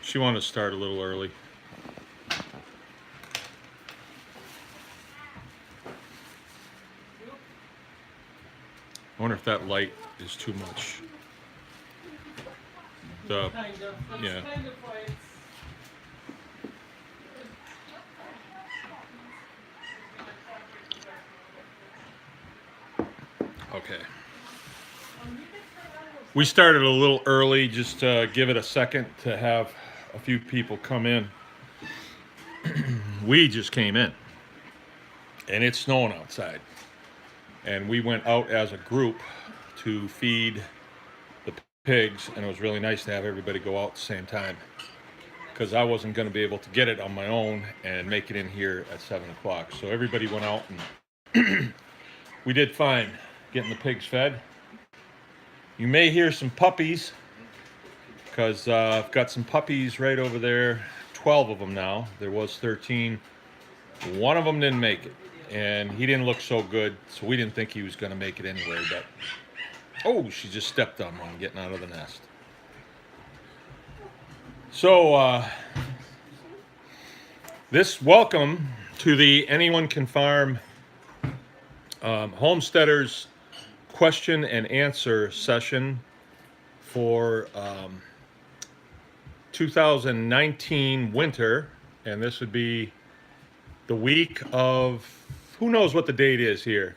She wanted to start a little early. I wonder if that light is too much. The yeah. Okay. We started a little early just to give it a second to have a few people come in. We just came in, and it's snowing outside. And we went out as a group to feed the pigs, and it was really nice to have everybody go out at the same time because I wasn't going to be able to get it on my own and make it in here at 7 o'clock. So everybody went out, and we did fine getting the pigs fed. You may hear some puppies because I've got some puppies right over there, 12 of them now. There was 13. One of them didn't make it, and he didn't look so good, so we didn't think he was going to make it anyway. But oh, she just stepped on one getting out of the nest. So this welcome to the Anyone Can Farm Homesteaders question and answer session for 2019 winter, and this would be the week of, who knows what the date is here?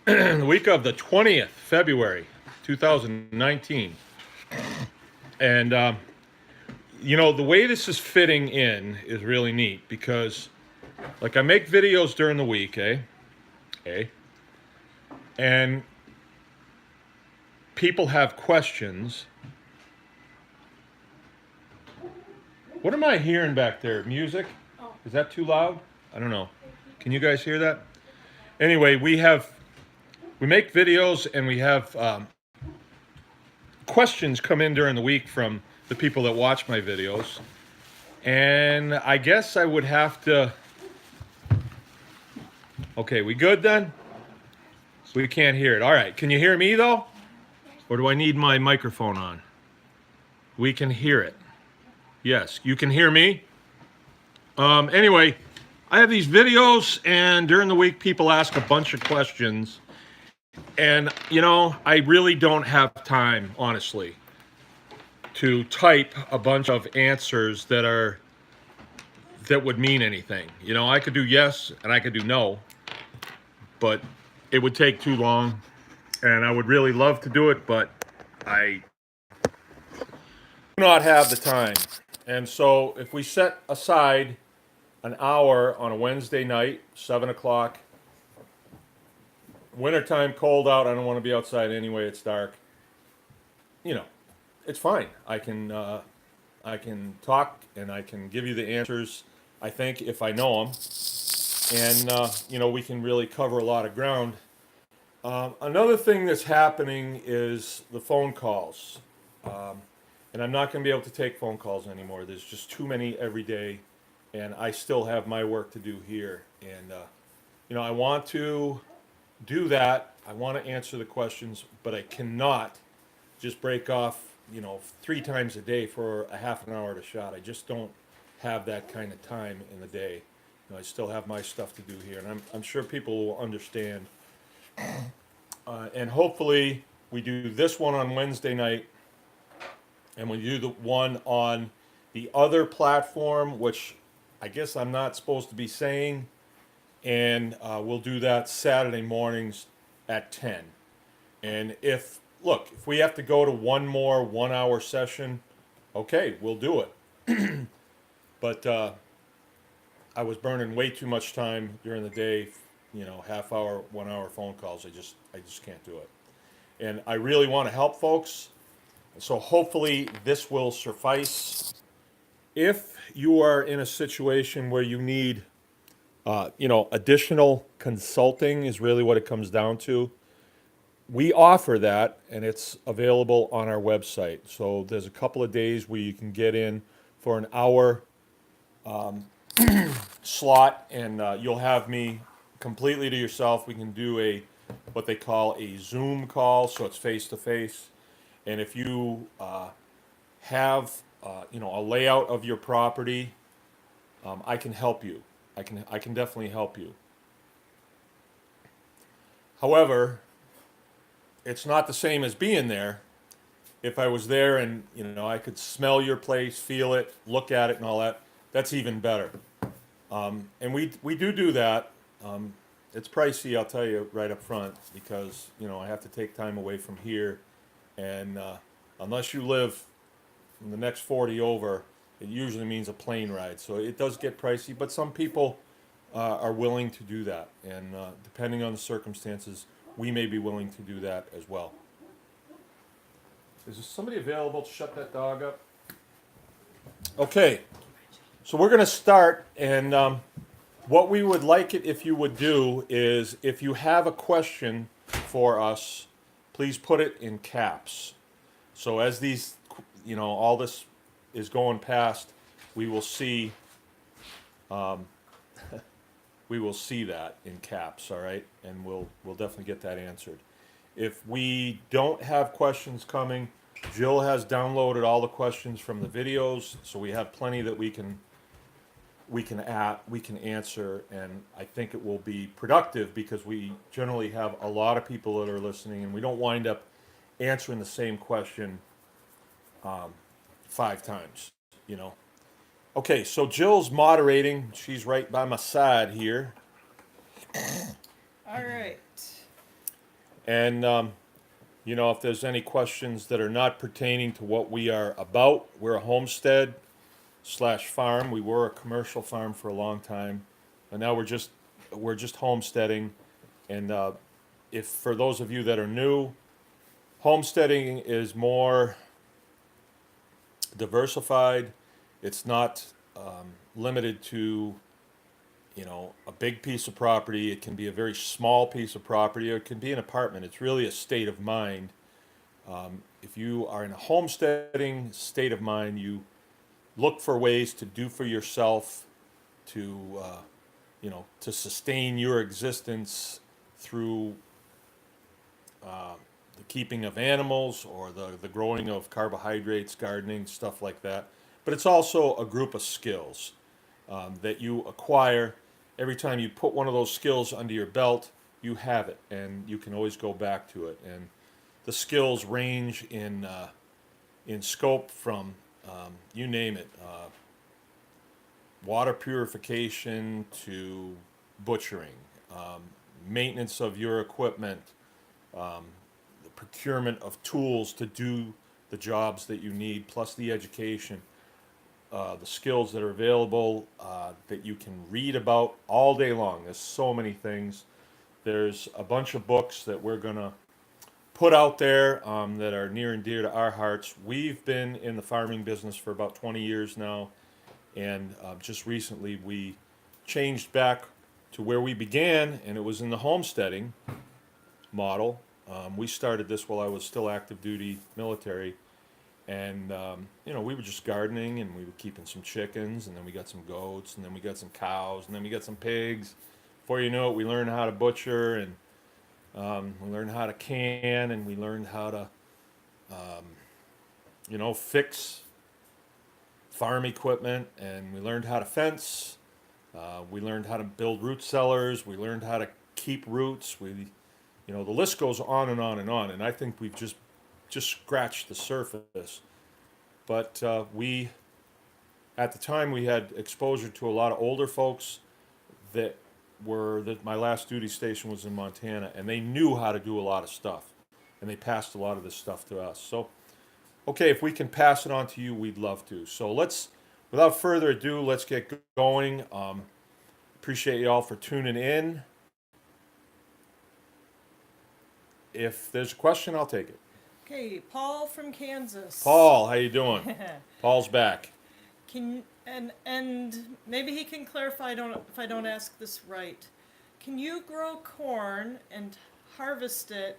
20th. The week of the 20th, February 2019. And, you know, the way this is fitting in is really neat because, like, I make videos during the week, and people have questions. What am I hearing back there? Music? Is that too loud? I don't know. Can you guys hear that? Anyway, we make videos, and we have questions come in during the week from the people that watch my videos. And I guess I would have to... Okay, we good then? We can't hear it. All right, can you hear me though? Or do I need my microphone on? We can hear it. Yes, you can hear me? Anyway, I have these videos, and during the week people ask a bunch of questions. And, you know, I really don't have time, honestly, to type a bunch of answers that would mean anything. You know, I could do yes and I could do no, but it would take too long, and I would really love to do it, but I do not have the time. And so if we set aside an hour on a Wednesday night, 7 o'clock, wintertime, cold out, I don't want to be outside anyway, it's dark, you know, it's fine. I can talk, and I can give you the answers, I think, if I know them. And, you know, we can really cover a lot of ground. Another thing that's happening is the phone calls. And I'm not going to be able to take phone calls anymore. There's just too many every day, and I still have my work to do here. And, you know, I want to do that. I want to answer the questions, but I cannot just break off, you know, 3 times a day for a half an hour at a shot. I just don't have that kind of time in the day. You know, I still have my stuff to do here, and I'm sure people will understand. And hopefully we do this one on Wednesday night, and we do the one on the other platform, which I guess I'm not supposed to be saying, and we'll do that Saturday mornings at 10. And if we have to go to one more 1 hour session, okay, we'll do it. But I was burning way too much time during the day, you know, half hour, 1 hour phone calls. I just can't do it. And I really want to help folks. So hopefully this will suffice. If you are in a situation where you need, you know, additional consulting is really what it comes down to. We offer that, and it's available on our website. So there's a couple of days where you can get in for an hour slot, and you'll have me completely to yourself. We can do a what they call a Zoom call, so it's face to face. And if you have a layout of your property, I can help you. I can definitely help you. However, it's not the same as being there. If I was there and I could smell your place, feel it, look at it, and all that, that's even better. And we do that. It's pricey, I'll tell you right up front, because I have to take time away from here, and unless you live in the next 40 over, it usually means a plane ride. So it does get pricey, but some people are willing to do that, and depending on the circumstances, we may be willing to do that as well. Is there somebody available to shut that dog up? Okay, so we're going to start, and what we would like it if you would do is, if you have a question for us, please put it in caps. So as these, all this is going past, we will see, we will see that in caps, all right? And we'll definitely get that answered. If we don't have questions coming, Jill has downloaded all the questions from the videos, so we have plenty that we can answer, and I think it will be productive because we generally have a lot of people that are listening, and we don't wind up answering the same question 5 times. Okay, so Jill's moderating. She's right by my side here. All right. And if there's any questions that are not pertaining to what we are about, we're a homestead / farm. We were a commercial farm for a long time, and now we're just homesteading. And if for those of you that are new, homesteading is more diversified. It's not limited to a big piece of property. It can be a very small piece of property, or it can be an apartment. It's really a state of mind. If you are in a homesteading state of mind, you look for ways to do for yourself, to to sustain your existence through the keeping of animals, or the growing of carbohydrates, gardening, stuff like that. But it's also a group of skills that you acquire. Every time you put one of those skills under your belt, you have it, and you can always go back to it. And the skills range in scope from you name it, water purification to butchering, maintenance of your equipment, the procurement of tools to do the jobs that you need, plus the education, the skills that are available that you can read about all day long. There's so many things. There's a bunch of books that we're going to put out there that are near and dear to our hearts. We've been in the farming business for about 20 years now, and just recently we changed back to where we began, and it was in the homesteading model. We started this while I was still active duty military, and we were just gardening, and we were keeping some chickens, and then we got some goats, and then we got some cows, and then we got some pigs. Before you know it, we learned how to butcher, and we learned how to can, and we learned how to fix farm equipment, and we learned how to fence. We learned how to build root cellars. We learned how to keep roots. The list goes on and on and on. And I think we've just scratched the surface. But at the time, we had exposure to a lot of older folks that my last duty station was in Montana, and they knew how to do a lot of stuff, and they passed a lot of this stuff to us. So, okay, if we can pass it on to you, we'd love to. So without further ado, let's get going. Appreciate you all for tuning in. If there's a question, I'll take it. Okay, Paul from Kansas. Paul, how you doing? Paul's back. And maybe he can clarify if I don't ask this right. Can you grow corn and harvest it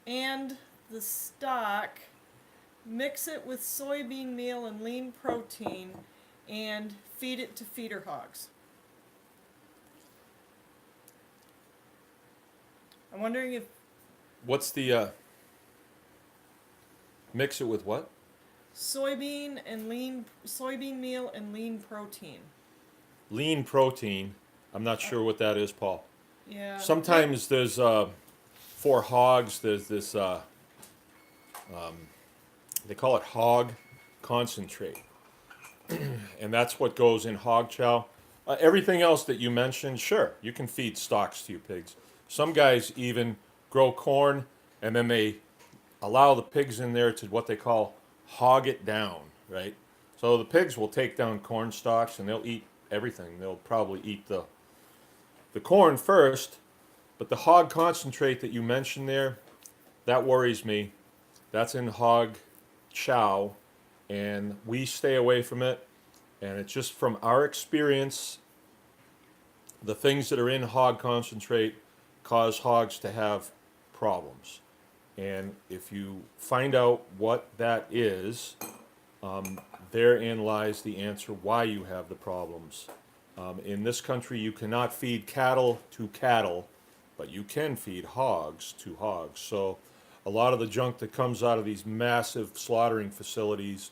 and the stalk, mix it with soybean meal and lean protein, and feed it to feeder hogs? I'm wondering if What's the mix it with what? soybean meal and lean protein. Lean protein. I'm not sure what that is, Paul. Yeah. Sometimes there's for hogs. There's this they call it hog concentrate, and that's what goes in hog chow. Everything else that you mentioned, sure, you can feed stocks to your pigs. Some guys even grow corn, and then they allow the pigs in there to what they call hog it down, right? So the pigs will take down corn stalks and they'll eat everything. They'll probably eat the corn first, but the hog concentrate that you mentioned there, that worries me. That's in hog chow, and we stay away from it. And it's just from our experience, the things that are in hog concentrate cause hogs to have problems. And if you find out what that is, therein lies the answer why you have the problems. In this country, you cannot feed cattle to cattle, but you can feed hogs to hogs. So a lot of the junk that comes out of these massive slaughtering facilities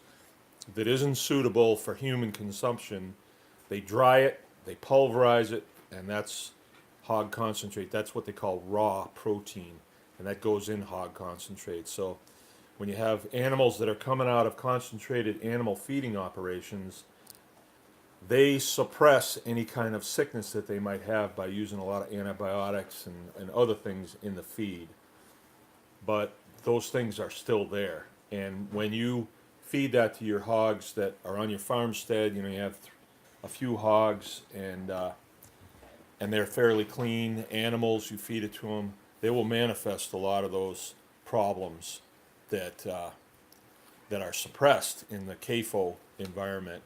that isn't suitable for human consumption, they dry it, they pulverize it, and that's hog concentrate. That's what they call raw protein, and that goes in hog concentrate. So when you have animals that are coming out of concentrated animal feeding operations, they suppress any kind of sickness that they might have by using a lot of antibiotics and other things in the feed. But those things are still there. And when you feed that to your hogs that are on your farmstead, you know, you have a few hogs and they're fairly clean animals, you feed it to them, they will manifest a lot of those problems that that are suppressed in the CAFO environment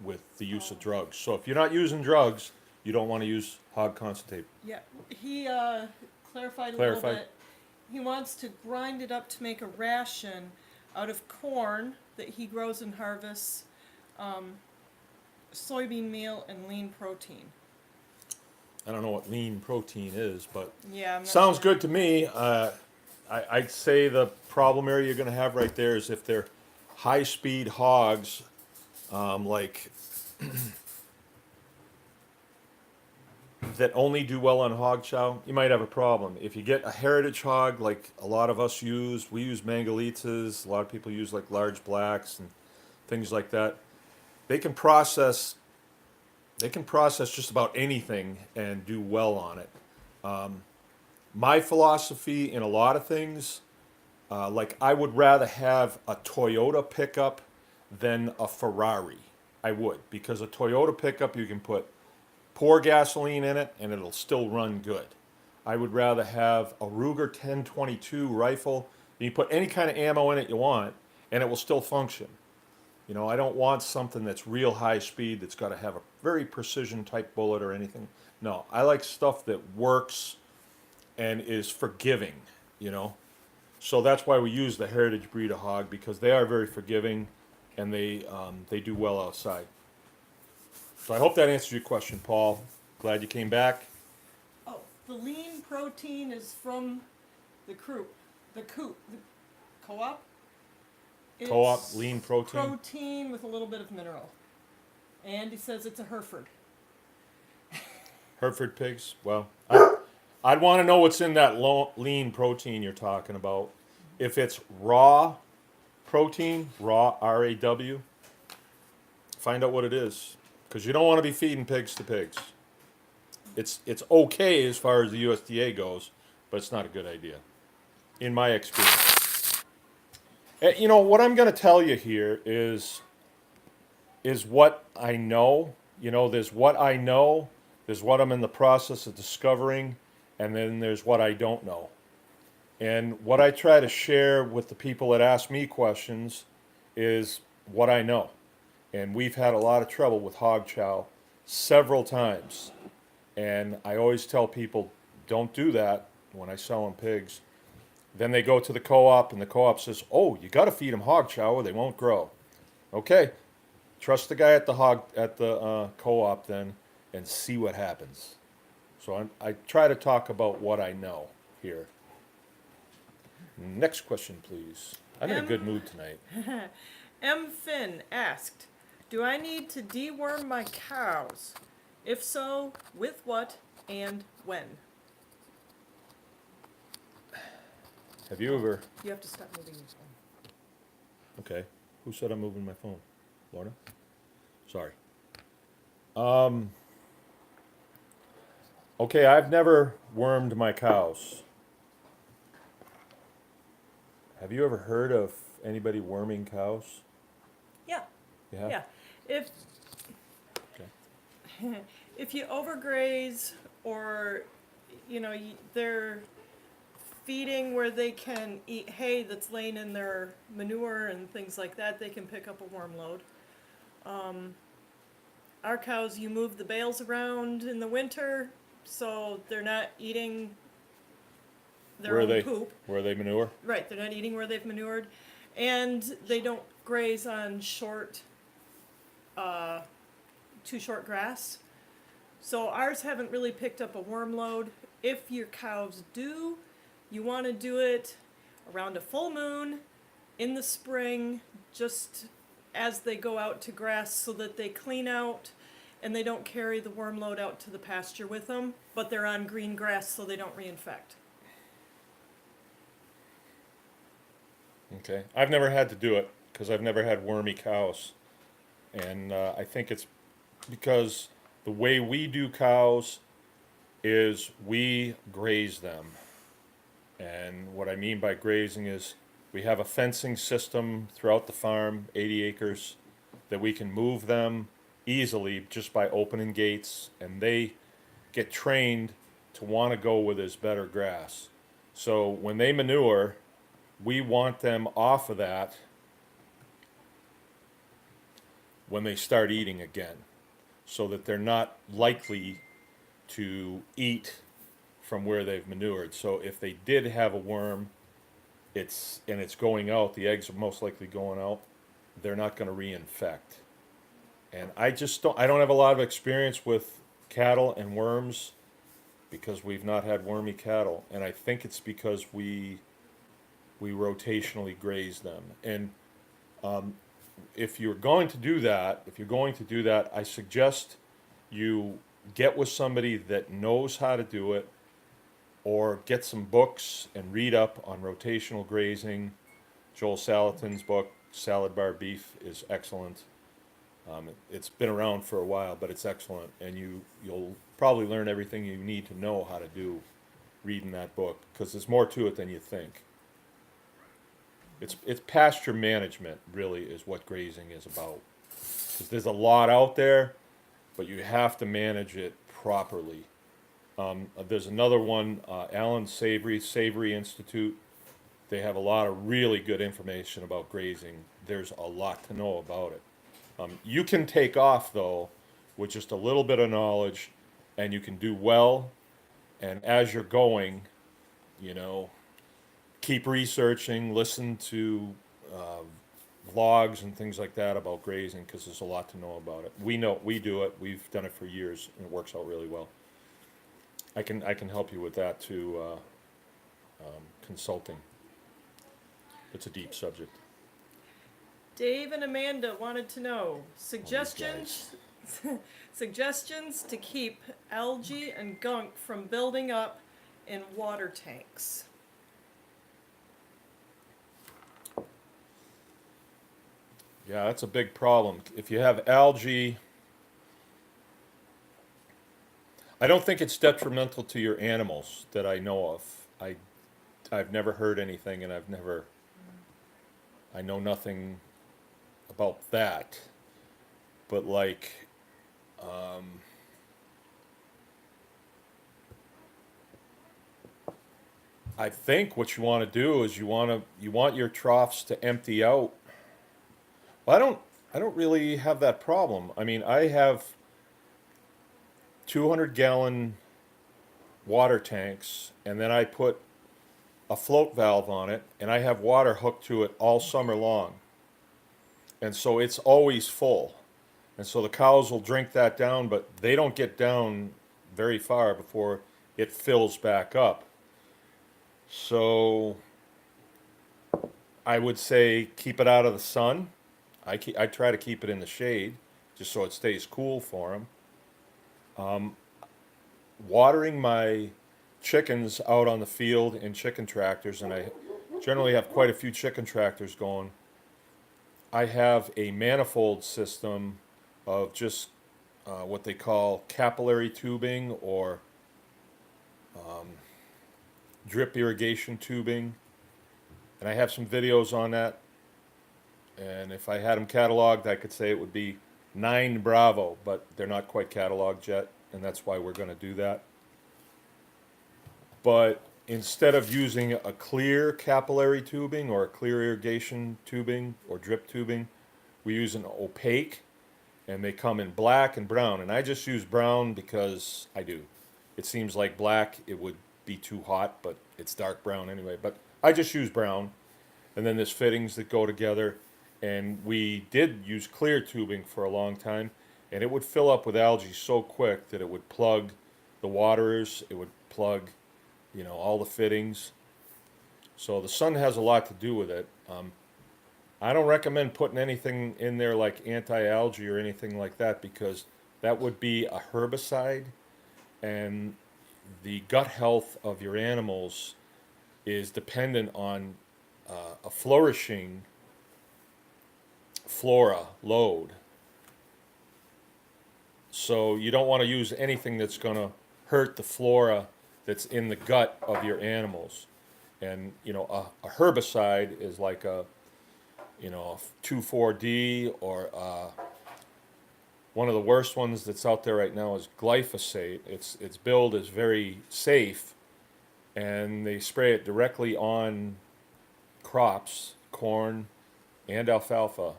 with the use of drugs. So if you're not using drugs, you don't want to use hog concentrate. Yeah, he clarified a little Clarified. bit. He wants to grind it up to make a ration out of corn that he grows and harvests, soybean meal, and lean protein. I don't know what lean protein is, but Yeah, I'm not sounds sure. good to me. I'd say the problem area you're going to have right there is if they're high-speed hogs, like that only do well on hog chow, you might have a problem. If you get a heritage hog, like a lot of us use, we use Mangalitas. A lot of people use like large blacks and things like that. They can process. They can process just about anything and do well on it. My philosophy in a lot of things, like I would rather have a Toyota pickup than a Ferrari. I would, because a Toyota pickup you can pour gasoline in it and it'll still run good. I would rather have a Ruger 1022 rifle. You can put any kind of ammo in it you want and it will still function. You know, I don't want something that's real high speed that's got to have a very precision type bullet or anything. No, I like stuff that works and is forgiving, you know. So that's why we use the heritage breed of hog, because they are very forgiving and they do well outside. So I hope that answers your question, Paul. Glad you came back. Oh, the lean protein is from the co-op. Co-op It's lean protein. protein with a little bit of mineral. And he says it's a Hereford. Hereford pigs. Well, I'd want to know what's in that lean protein you're talking about. If it's raw protein, raw RAW, find out what it is, because you don't want to be feeding pigs to pigs. It's okay as far as the USDA goes, but it's not a good idea, in my experience. You know what I'm going to tell you here is what I know. You know, there's what I know, there's what I'm in the process of discovering, and then there's what I don't know. And what I try to share with the people that ask me questions is what I know. And we've had a lot of trouble with hog chow several times. And I always tell people, don't do that when I sell them pigs. Then they go to the co-op, and the co-op says, "Oh, you got to feed them hog chow, or they won't grow." Okay, trust the guy at the co-op then, and see what happens. So I try to talk about what I know. here. Next question, please. I'm in a good mood tonight. M. Finn asked, do I need to deworm my cows? If so, with what and when? Have you ever... You have to stop moving your phone. Okay. Who said I'm moving my phone? Lorna? Sorry. Okay, I've never wormed my cows. Have you ever heard of anybody worming cows? Yeah. You have? Yeah. If Okay. if you overgraze or they're feeding where they can eat hay that's laying in their manure and things like that, they can pick up a worm load. Our cows, you move the bales around in the winter, so they're not eating their Where are own they? poop. Where they manure? Right, they're not eating where they've manured, and they don't graze on too short grass. So ours haven't really picked up a worm load. If your cows do, you want to do it around a full moon in the spring, just as they go out to grass, so that they clean out and they don't carry the worm load out to the pasture with them, but they're on green grass so they don't reinfect. Okay. I've never had to do it because I've never had wormy cows. And I think it's because the way we do cows is we graze them. And what I mean by grazing is we have a fencing system throughout the farm, 80 acres, that we can move them easily just by opening gates, and they get trained to want to go where there's better grass. So when they manure, we want them off of that when they start eating again, so that they're not likely to eat from where they've manured. So if they did have a worm, it's going out, the eggs are most likely going out, they're not going to reinfect. And I don't have a lot of experience with cattle and worms because we've not had wormy cattle, and I think it's because we rotationally graze them. And if you're going to do that, I suggest you get with somebody that knows how to do it, or get some books and read up on rotational grazing. Joel Salatin's book, Salad Bar Beef, is excellent. It's been around for a while, but it's excellent, and you'll probably learn everything you need to know how to do reading that book, because there's more to it than you think. It's pasture management, really, is what grazing is about. Because there's a lot out there, but you have to manage it properly. There's another one, Alan Savory Institute. They have a lot of really good information about grazing. There's a lot to know about it. You can take off, though, with just a little bit of knowledge, and you can do well. And as you're going, keep researching, listen to vlogs and things like that about grazing, because there's a lot to know about it. We do it. We've done it for years, and it works out really well. I can help you with that too, consulting. It's a deep subject. Dave and Amanda wanted to know suggestions to keep algae and gunk from building up in water tanks. Yeah, that's a big problem. If you have algae, I don't think it's detrimental to your animals that I know of. I've never heard anything, and I know nothing about that. But I think what you want to do is you want your troughs to empty out. Well, I don't really have that problem. I mean, I have 200-gallon water tanks, and then I put a float valve on it, and I have water hooked to it all summer long. And so it's always full. And so the cows will drink that down, but they don't get down very far before it fills back up. So I would say keep it out of the sun. I try to keep it in the shade just so it stays cool for them. Watering my chickens out on the field in chicken tractors, and I generally have quite a few chicken tractors going. I have a manifold system of just what they call capillary tubing or drip irrigation tubing, and I have some videos on that. And if I had them cataloged, I could say it would be 9 Bravo, but they're not quite cataloged yet, and that's why we're going to do that. But instead of using a clear capillary tubing or a clear irrigation tubing or drip tubing, we use an opaque, and they come in black and brown. And I just use brown because I do. It seems like black, it would be too hot, but it's dark brown anyway. But I just use brown. And then there's fittings that go together. And we did use clear tubing for a long time, and it would fill up with algae so quick that it would plug the waterers, it would plug, all the fittings. So the sun has a lot to do with it. I don't recommend putting anything in there like anti-algae or anything like that because that would be a herbicide, and the gut health of your animals is dependent on a flourishing flora load. So you don't want to use anything that's going to hurt the flora that's in the gut of your animals. And a herbicide is like a 2,4-D or one of the worst ones that's out there right now is glyphosate. Its billed is very safe, and they spray it directly on crops, corn and alfalfa,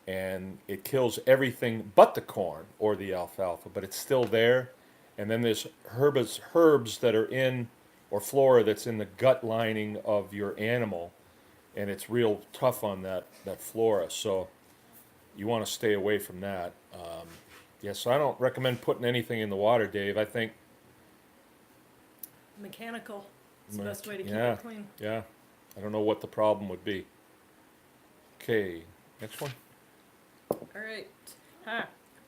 and it kills everything but the corn or the alfalfa, but it's still there. And then there's herbs that are in, or flora that's in the gut lining of your animal, and it's real tough on that flora. So you want to stay away from that. So I don't recommend putting anything in the water, Dave. I think Mechanical. It's the best way to keep yeah, it clean. yeah. I don't know what the problem would be. Okay, next one. All right.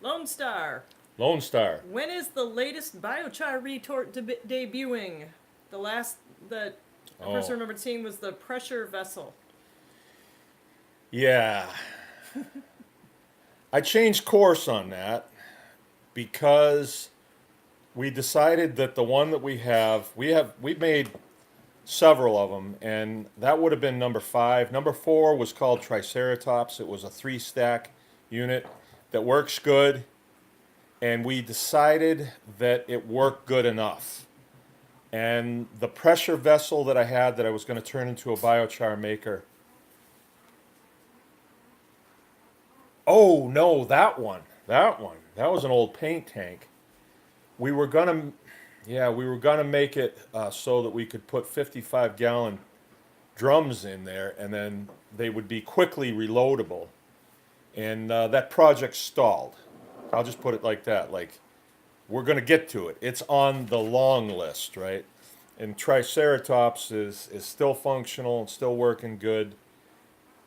Lone Star. Lone Star. When is the latest biochar retort debuting? The last that the person remembered seeing was the pressure vessel. Yeah. I changed course on that because we decided that the one that we made several of them, and that would have been number 5. Number 4 was called Triceratops. It was a 3-stack unit that works good, and we decided that it worked good enough. And the pressure vessel that I had that I was going to turn into a biochar maker. Oh no, that one. That was an old paint tank. We were gonna make it so that we could put 55-gallon drums in there, and then they would be quickly reloadable. And that project stalled. I'll just put it like that. Like, we're going to get to it. It's on the long list, right? And Triceratops is still functional and still working good.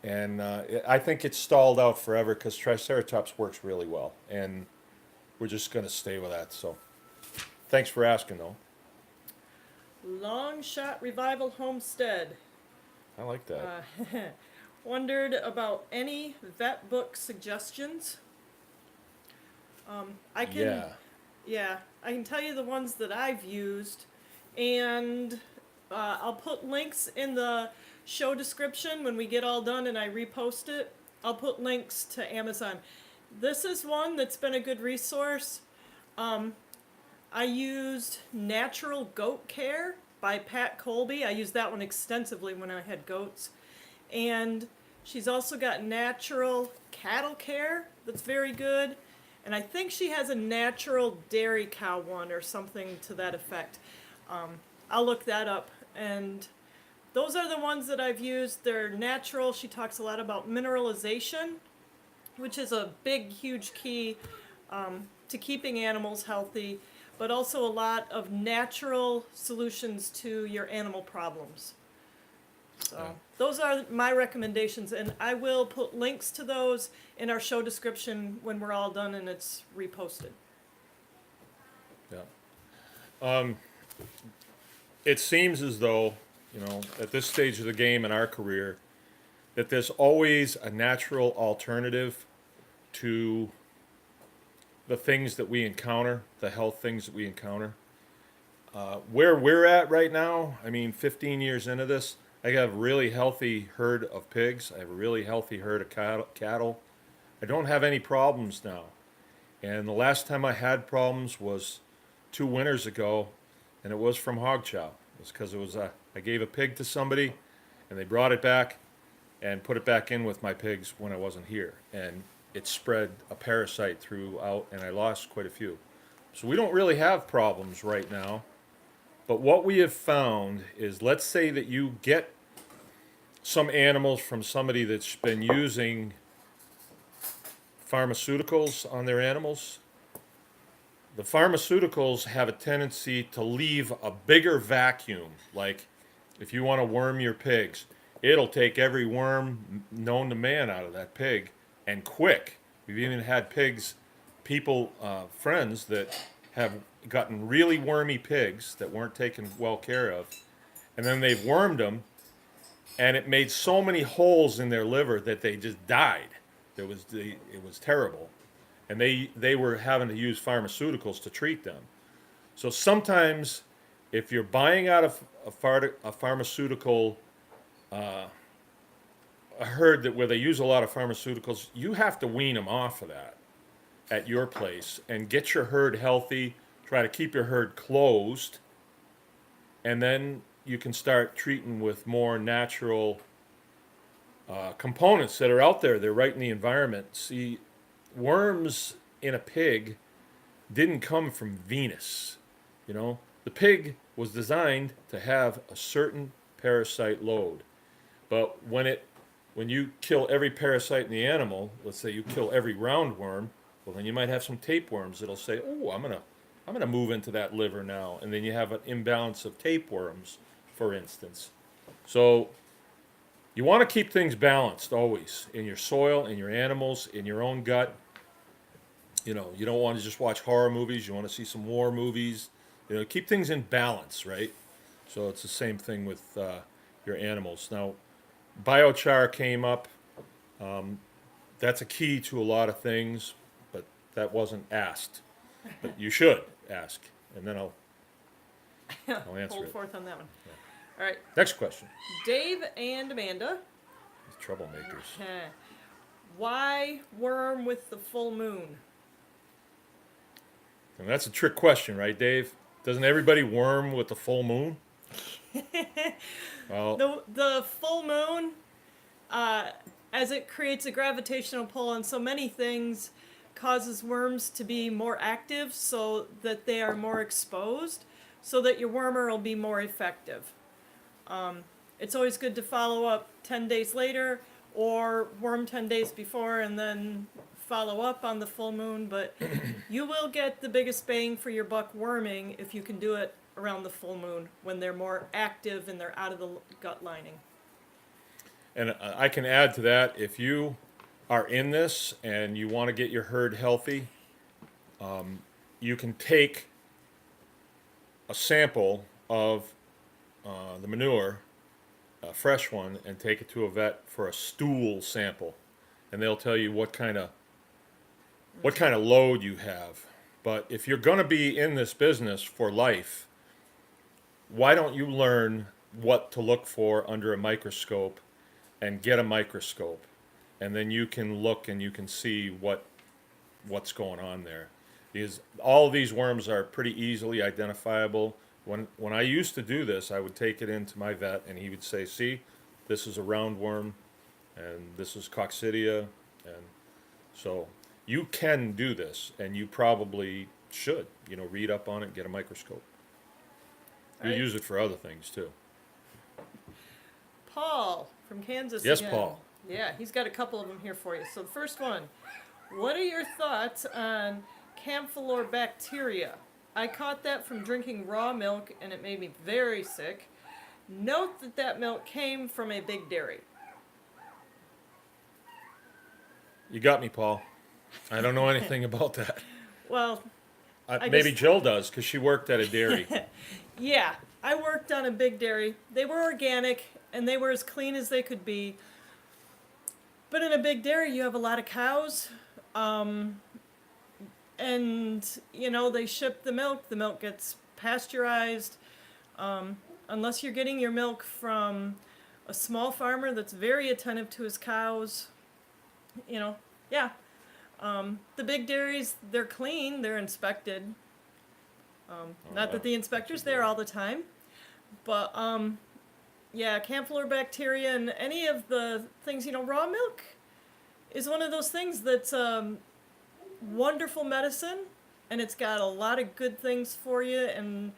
And I think it's stalled out forever because Triceratops works really well. And we're just going to stay with that. So thanks for asking, though. Long Shot Revival Homestead. I like that. Wondered about any vet book suggestions. I can I can tell you the ones that I've used, and I'll put links in the show description when we get all done and I repost it. I'll put links to Amazon. This is one that's been a good resource. I used Natural Goat Care by Pat Colby. I used that one extensively when I had goats. And she's also got Natural Cattle Care that's very good. And I think she has a Natural Dairy Cow one or something to that effect. I'll look that up. And those are the ones that I've used. They're natural. She talks a lot about mineralization, which is a big, huge key to keeping animals healthy. but also a lot of natural solutions to your animal problems. So Yeah. those are my recommendations, and I will put links to those in our show description when we're all done and it's reposted. Yeah. It seems as though, at this stage of the game in our career, that there's always a natural alternative to the things that we encounter, the health things that we encounter. Where we're at right now, 15 years into this, I have a really healthy herd of pigs. I have a really healthy herd of cattle. I don't have any problems now. And the last time I had problems was 2 winters ago, and it was from hog chow. It was because I gave a pig to somebody, and they brought it back and put it back in with my pigs when I wasn't here. And it spread a parasite throughout, and I lost quite a few. So we don't really have problems right now. But what we have found is, let's say that you get some animals from somebody that's been using pharmaceuticals on their animals. The pharmaceuticals have a tendency to leave a bigger vacuum. Like, if you want to worm your pigs, it'll take every worm known to man out of that pig, and quick. We've even had friends that have gotten really wormy pigs that weren't taken well care of, and then they've wormed them, and it made so many holes in their liver that they just died. It was terrible, and they were having to use pharmaceuticals to treat them. So sometimes, if you're buying out of a pharmaceutical a herd where they use a lot of pharmaceuticals, you have to wean them off of that at your place and get your herd healthy. Try to keep your herd closed, and then you can start treating with more natural components that are out there. They're right in the environment. See, worms in a pig didn't come from Venus. The pig was designed to have a certain parasite load. But when you kill every parasite in the animal, let's say you kill every roundworm, well, then you might have some tapeworms that'll say, "Oh, I'm gonna move into that liver now," and then you have an imbalance of tapeworms, for instance. So you want to keep things balanced always in your soil, in your animals, in your own gut. You don't want to just watch horror movies. You want to see some war movies. Keep things in balance, right? So it's the same thing with your animals. Now, biochar came up. That's a key to a lot of things, but that wasn't asked. But you should ask, and then I'll answer Hold it. forth on that one. All right, Next question. Dave and Amanda. These troublemakers. Why worm with the full moon? And that's a trick question, right, Dave? Doesn't everybody worm with the full moon? Well, The full moon, as it creates a gravitational pull on so many things, causes worms to be more active so that they are more exposed, so that your wormer will be more effective. It's always good to follow up 10 days later or worm 10 days before and then follow up on the full moon, but you will get the biggest bang for your buck worming if you can do it around the full moon when they're more active and they're out of the gut lining. and I can add to that, if you are in this and you want to get your herd healthy, you can take a sample of the manure, a fresh one, and take it to a vet for a stool sample, and they'll tell you what kind of load you have. But if you're going to be in this business for life, why don't you learn what to look for under a microscope and get a microscope, and then you can look and you can see what's going on there. Because all of these worms are pretty easily identifiable. When I used to do this, I would take it into my vet, and he would say, "See, this is a roundworm, and this is coccidia," and so you can do this, and you probably should. Read up on it, get a microscope. You Right. use it for other things too. Paul from Kansas. Yes, again. Paul. Yeah, he's got a couple of them here for you. So the first one, what are your thoughts on Campylobacteria? I caught that from drinking raw milk, and it made me very sick. Note that that milk came from a big dairy. You got me, Paul. I don't know anything about that. Well, I Maybe just- Jill does, because she worked at a dairy. yeah, I worked on a big dairy. They were organic, and they were as clean as they could be. But in a big dairy, you have a lot of cows. And, you know, they ship the milk gets pasteurized. Unless you're getting your milk from a small farmer that's very attentive to his cows, you know, yeah. The big dairies, they're clean, they're inspected. Not that the inspector's there all the time, but yeah, Campylobacteria and any of the things, you know, raw milk is one of those things that's wonderful medicine, and it's got a lot of good things for you, and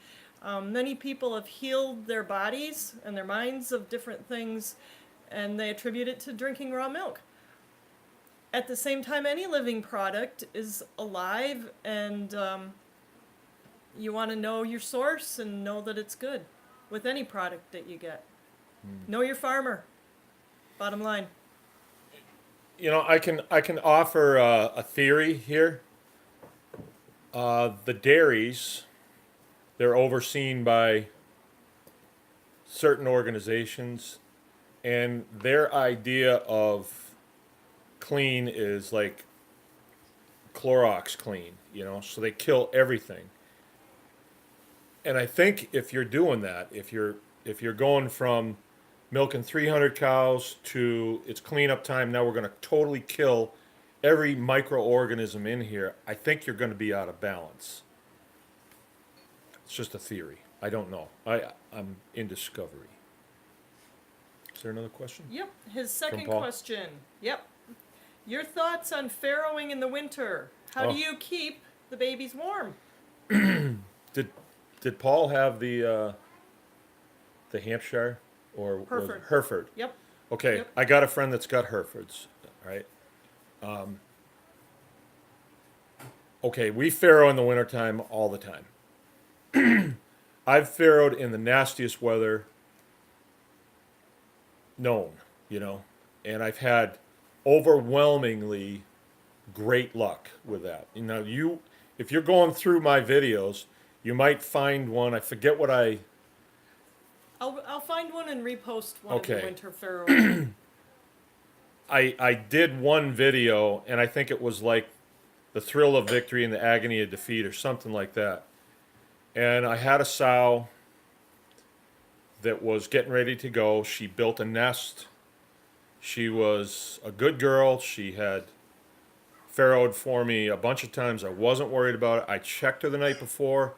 many people have healed their bodies and their minds of different things, and they attribute it to drinking raw milk. At the same time, any living product is alive, and you want to know your source and know that it's good with any product that you get. Know your farmer. Bottom line. You know, I can offer a theory here. The dairies, they're overseen by certain organizations, and their idea of clean is like Clorox clean, you know, so they kill everything. And I think if you're doing that, if you're going from milking 300 cows to it's cleanup time, now we're going to totally kill every microorganism in here, I think you're going to be out of balance. It's just a theory. I don't know. I'm in discovery. Is there another question? Yep. His second Paul? question. Yep. Your thoughts on farrowing in the winter? How Oh. do you keep the babies warm? Did Paul have the Hampshire or Hereford. Hereford? Yep. Okay, Yep. I got a friend that's got Herefords, right? Okay, we farrow in the wintertime all the time. I've farrowed in the nastiest weather known, you know, and I've had overwhelmingly great luck with that. You know, if you're going through my videos, you might find one. I forget what I'll find one and repost one of Okay. the winter farrowing. I did one video, and I think it was like the thrill of victory and the agony of defeat, or something like that. And I had a sow that was getting ready to go. She built a nest. She was a good girl. She had farrowed for me a bunch of times. I wasn't worried about it. I checked her the night before,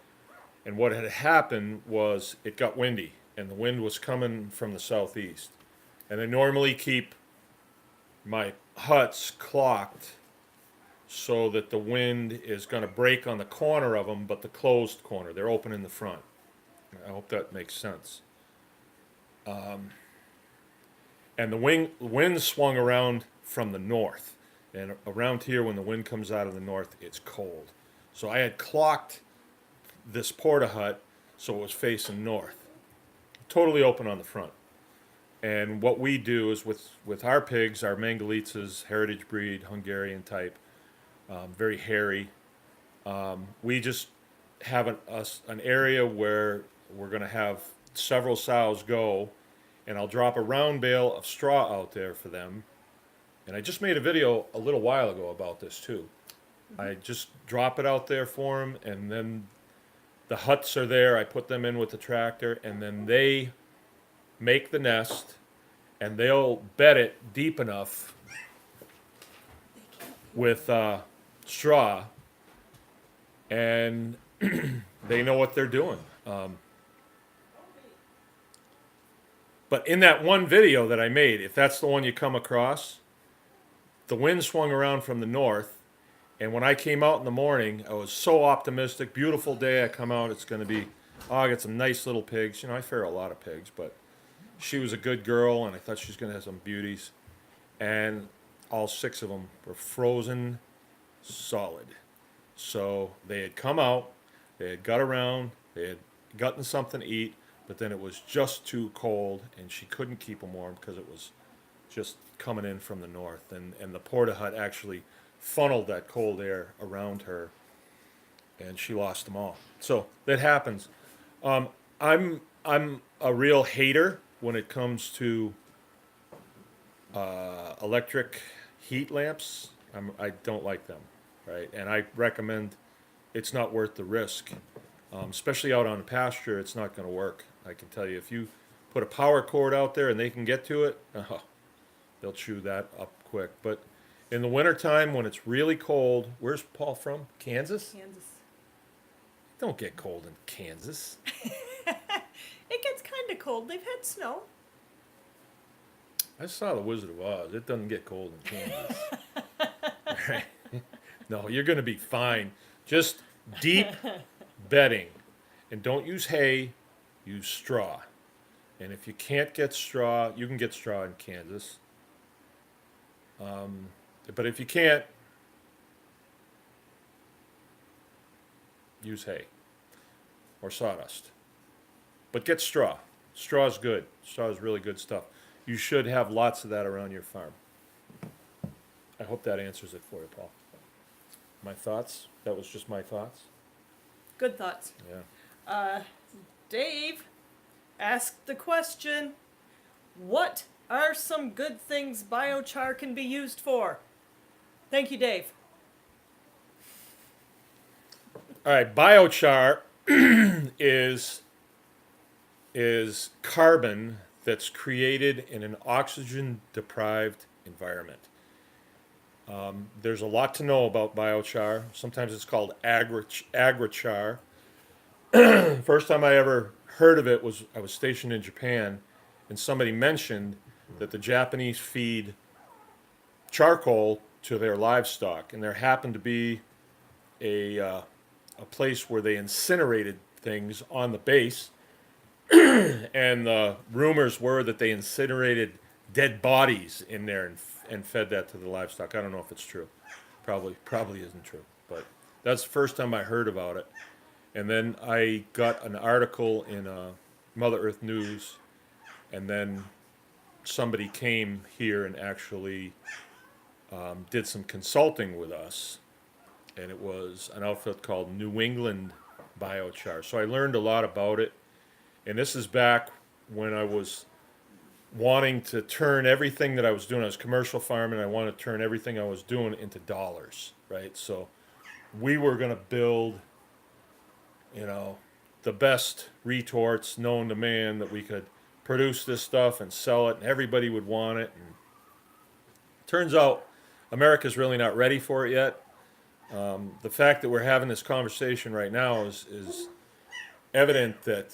and what had happened was it got windy, and the wind was coming from the southeast. And I normally keep my huts clocked so that the wind is going to break on the corner of them, but the closed corner. They're open in the front. I hope that makes sense. And the wind swung around from the north. And around here, when the wind comes out of the north, it's cold. So I had clocked this porta hut so it was facing north. Totally open on the front. And what we do is with our pigs, our Mangalitsa's, heritage breed, Hungarian type, very hairy. We just have an area where we're going to have several sows go, and I'll drop a round bale of straw out there for them. And I just made a video a little while ago about this too. I just drop it out there for them, and then the huts are there. I put them in with the tractor, and then they make the nest, and they'll bed it deep enough with straw, and they know what they're doing. But in that one video that I made, if that's the one you come across, the wind swung around from the north, and when I came out in the morning, I was so optimistic. Beautiful day. I come out, it's going to be, I got some nice little pigs. You know, I farrow a lot of pigs, but she was a good girl, and I thought she was going to have some beauties. And all 6 of them were frozen solid. So they had come out. They had got around, they had gotten something to eat, but then it was just too cold, and she couldn't keep them warm because it was just coming in from the north. And the porta hut actually funneled that cold air around her, and she lost them all. So that happens. I'm a real hater when it comes to electric heat lamps. I don't like them, right? And I recommend it's not worth the risk, especially out on pasture. It's not going to work. I can tell you, if you put a power cord out there and they can get to it, they'll chew that up quick. But in the wintertime when it's really cold, where's Paul from? Kansas? Kansas. Don't get cold in Kansas. It gets kind of cold. They've had snow. I saw The Wizard of Oz. It doesn't get cold in Kansas. Right? No, you're going to be fine. Just deep bedding. And don't use hay, use straw. And if you can't get straw, you can get straw in Kansas. But if you can't, use hay or sawdust. But get straw. Straw is good. Straw is really good stuff. You should have lots of that around your farm. I hope that answers it for you, Paul. My thoughts? That was just my thoughts? Good thoughts. Yeah. Dave asked the question, what are some good things biochar can be used for? Thank you, Dave. All right, biochar is carbon that's created in an oxygen-deprived environment. There's a lot to know about biochar. Sometimes it's called agrichar. First time I ever heard of it was I was stationed in Japan, and somebody mentioned that the Japanese feed charcoal to their livestock, and there happened to be a place where they incinerated things on the base, and the rumors were that they incinerated dead bodies in there and fed that to the livestock. I don't know if it's true. Probably isn't true. But that's the first time I heard about it. And then I got an article in Mother Earth News, and then somebody came here and actually did some consulting with us, and it was an outfit called New England Biochar. So I learned a lot about it, and this is back when I was wanting to turn everything that I was doing. I was commercial farming. I wanted to turn everything I was doing into dollars, right? So we were going to build, the best retorts known to man that we could produce this stuff and sell it, and everybody would want it. And turns out America's really not ready for it yet. The fact that we're having this conversation right now is evidence that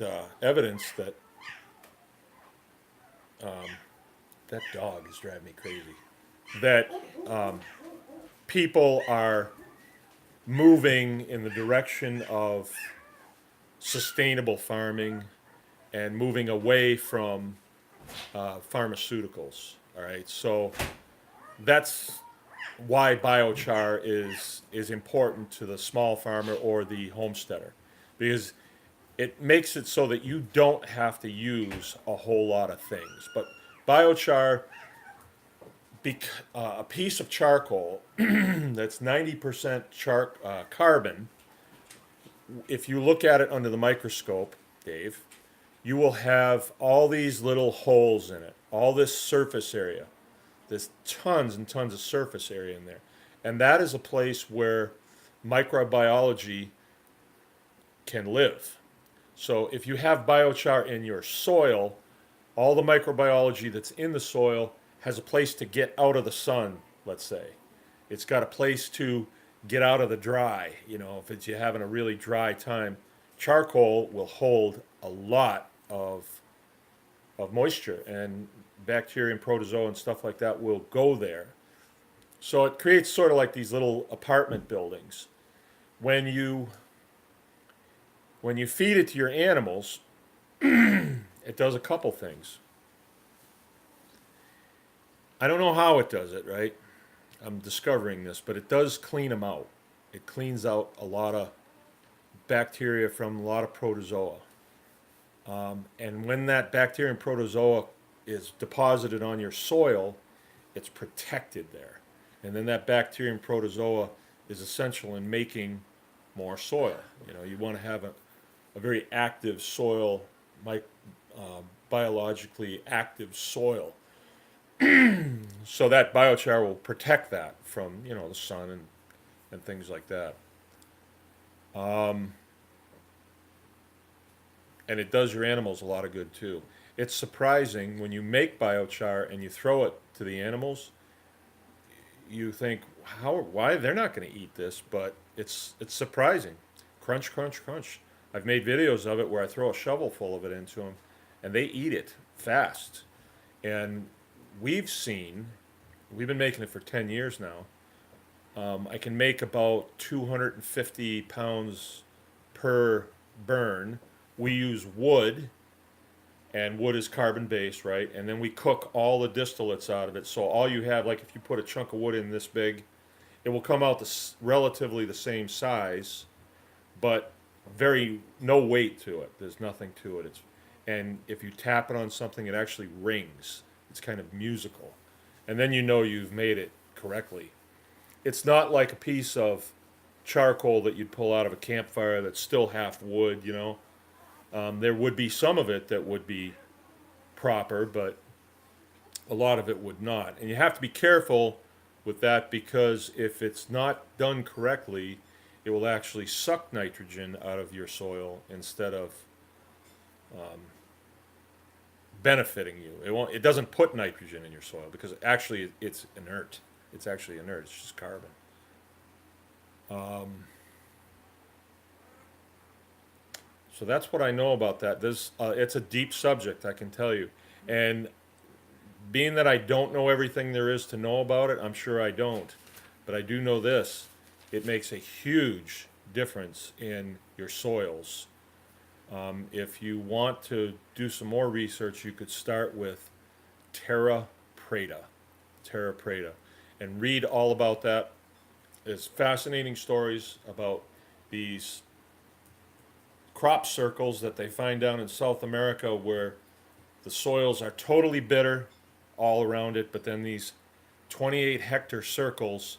that dog is driving me crazy. That people are moving in the direction of sustainable farming and moving away from pharmaceuticals. All right, so that's why biochar is important to the small farmer or the homesteader, because it makes it so that you don't have to use a whole lot of things. But biochar, a piece of charcoal that's 90% carbon, if you look at it under the microscope, Dave, you will have all these little holes in it, all this surface area. There's tons and tons of surface area in there. And that is a place where microbiology can live. So if you have biochar in your soil, all the microbiology that's in the soil has a place to get out of the sun, let's say. It's got a place to get out of the dry. If you're having a really dry time, charcoal will hold a lot of moisture, and bacteria and protozoa and stuff like that will go there. So it creates sort of like these little apartment buildings. When you feed it to your animals, it does a couple things. I don't know how it does it, right? I'm discovering this, but it does clean them out. It cleans out a lot of bacteria from a lot of protozoa. And when that bacteria and protozoa is deposited on your soil, it's protected there. And then that bacteria and protozoa is essential in making more soil. You know, you want to have a very active soil, biologically active soil. So that biochar will protect that from, you know, the sun and things like that. And it does your animals a lot of good too. It's surprising when you make biochar and you throw it to the animals, you think, why they're not going to eat this, but it's surprising. Crunch, crunch, crunch. I've made videos of it where I throw a shovel full of it into them, and they eat it fast. And we've been making it for 10 years now. I can make about 250 pounds per burn. We use wood, and wood is carbon based, right? And then we cook all the distillates out of it. So all you have, like if you put a chunk of wood in this big, it will come out relatively the same size, but no weight to it. There's nothing to it. And if you tap it on something, it actually rings. It's kind of musical. And then you know you've made it correctly. It's not like a piece of charcoal that you'd pull out of a campfire that's still half wood, you know. There would be some of it that would be proper, but a lot of it would not. And you have to be careful with that, because if it's not done correctly, it will actually suck nitrogen out of your soil instead of benefiting you. It doesn't put nitrogen in your soil, because actually it's inert. It's actually inert. It's just carbon. So that's what I know about that. It's a deep subject, I can tell you. And being that I don't know everything there is to know about it, I'm sure I don't. But I do know this. It makes a huge difference in your soils. If you want to do some more research, you could start with Terra Preta. Terra Preta. And read all about that. There's fascinating stories about these crop circles that they find down in South America, where the soils are totally bitter all around it, but then these 28-hectare circles,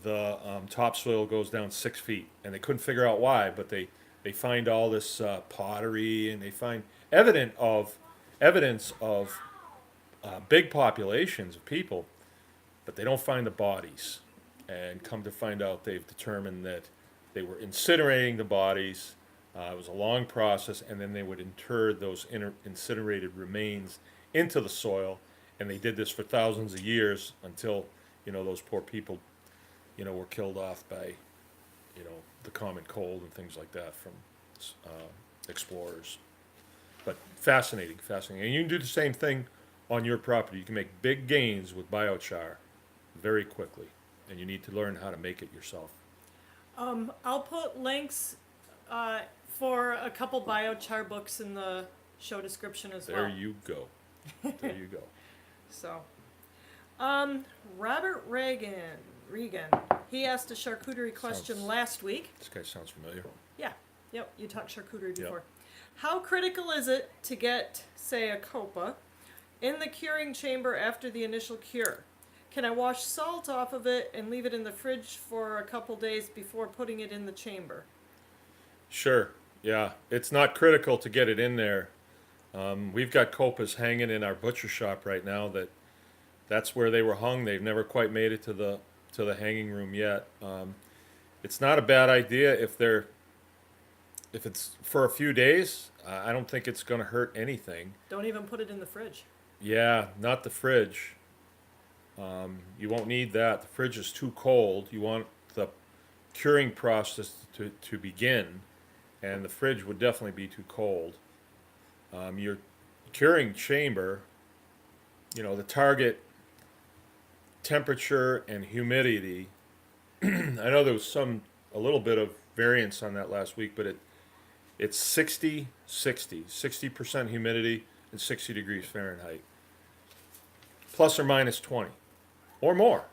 the topsoil goes down 6 feet, and they couldn't figure out why, but they find all this pottery, and they find evidence of big populations of people, but they don't find the bodies. And come to find out, they've determined that they were incinerating the bodies. It was a long process, and then they would inter those incinerated remains into the soil, and they did this for thousands of years until, you know, those poor people, you know, were killed off by, you know, the common cold and things like that from explorers. But fascinating, fascinating. And you can do the same thing on your property. You can make big gains with biochar very quickly, and you need to learn how to make it yourself. I'll put links for a couple biochar books in the show description as well. There you go. There you go. So, Robert Regan, he asked a charcuterie question last week. This guy sounds familiar. Yeah, yep, you talked charcuterie before. Yep. How critical is it to get, say, a copa in the curing chamber after the initial cure? Can I wash salt off of it and leave it in the fridge for a couple days before putting it in the chamber? Sure. Yeah, it's not critical to get it in there. We've got copas hanging in our butcher shop right now. That's where they were hung. They've never quite made it to the hanging room yet. It's not a bad idea if it's for a few days. I don't think it's going to hurt anything. Don't even put it in the fridge. Yeah, not the fridge. You won't need that. The fridge is too cold. You want the curing process to begin, and the fridge would definitely be too cold. Your curing chamber, you know, the target temperature and humidity. I know there was a little bit of variance on that last week, but it's 60% humidity and 60 degrees Fahrenheit, plus or minus 20 or more,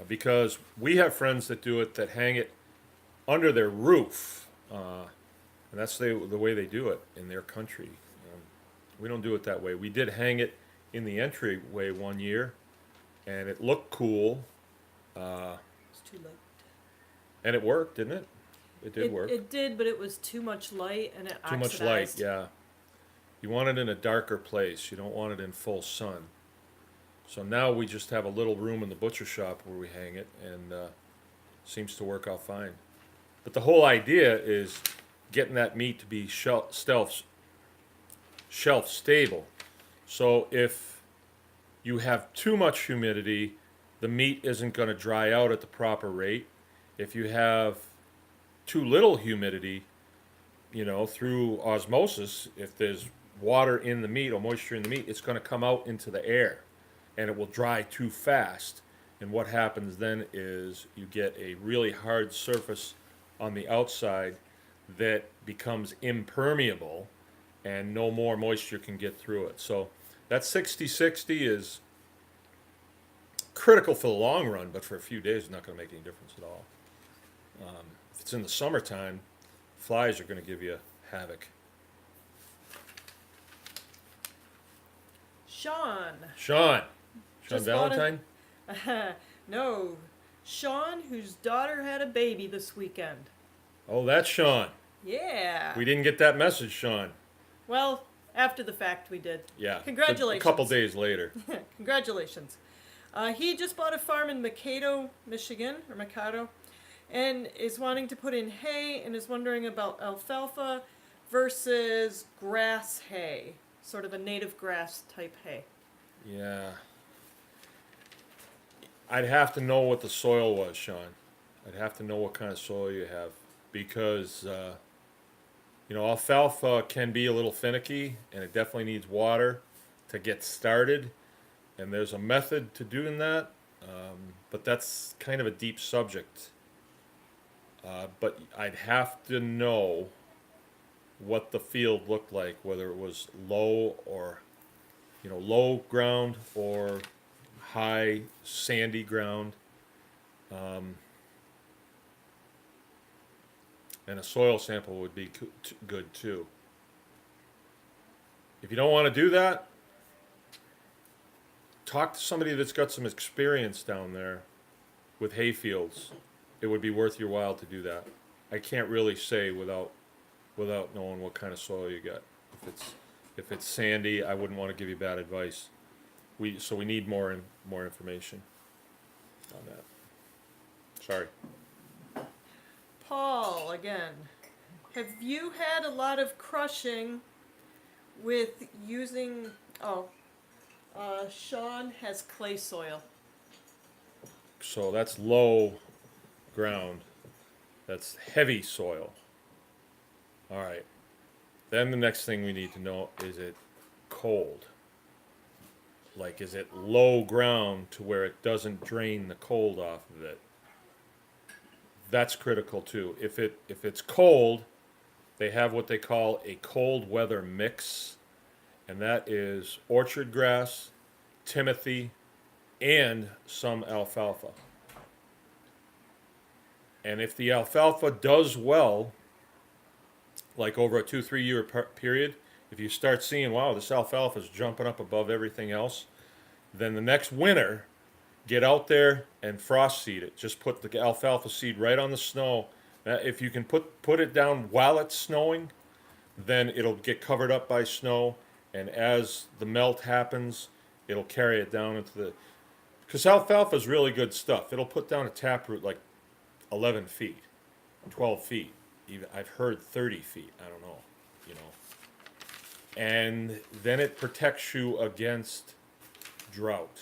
because we have friends that do it, that hang it under their roof, and that's the way they do it in their country. We don't do it that way. We did hang it in the entryway one year, and it looked cool, It's too late. and it worked, didn't it? It did work. It did, but it was too much light and it Too much light, oxidized. yeah. You want it in a darker place. You don't want it in full sun. So now we just have a little room in the butcher shop where we hang it, and seems to work out fine. But the whole idea is getting that meat to be shelf stable. So if you have too much humidity, the meat isn't going to dry out at the proper rate. If you have too little humidity, through osmosis, if there's water in the meat or moisture in the meat, it's going to come out into the air and it will dry too fast. And what happens then is you get a really hard surface on the outside that becomes impermeable and no more moisture can get through it. So that 60-60 is critical for the long run, but for a few days it's not going to make any difference at all. If it's in the summertime, flies are going to give you havoc. Sean Sean Just bought a- Valentine? no, Sean, whose daughter had a baby this weekend. Oh, that's Sean. Yeah. We didn't get that message, Sean. Well, after the fact, we did. Yeah. Congratulations. A couple days later. Congratulations. He just bought a farm in Mikado, Michigan, or Mikado, and is wanting to put in hay and is wondering about alfalfa versus grass hay, sort of a native grass type hay. Yeah. I'd have to know what the soil was, Sean. I'd have to know what kind of soil you have because, alfalfa can be a little finicky and it definitely needs water to get started. And there's a method to doing that, but that's kind of a deep subject. But I'd have to know what the field looked like, whether it was low or, low ground or high sandy ground. And a soil sample would be good too. If you don't want to do that, talk to somebody that's got some experience down there with hay fields. It would be worth your while to do that. I can't really say without knowing what kind of soil you got. If it's sandy, I wouldn't want to give you bad advice. We need more information on that. Sorry. Paul, again, have you had a lot of crushing with using, Sean has clay soil. So that's low ground. That's heavy soil. All right. Then the next thing we need to know, is it cold? Like, is it low ground to where it doesn't drain the cold off of it? That's critical too. If it's cold, they have what they call a cold weather mix, and that is orchard grass, timothy, and some alfalfa. And if the alfalfa does well, like over a 2-3 year period, if you start seeing, wow, this alfalfa is jumping up above everything else, then the next winter, get out there and frost seed it. Just put the alfalfa seed right on the snow. If you can put it down while it's snowing, then it'll get covered up by snow, and as the melt happens, it'll carry it down into the... Because alfalfa is really good stuff. It'll put down a taproot like 11 feet, 12 feet. Even I've heard 30 feet. I don't know, And then it protects you against drought.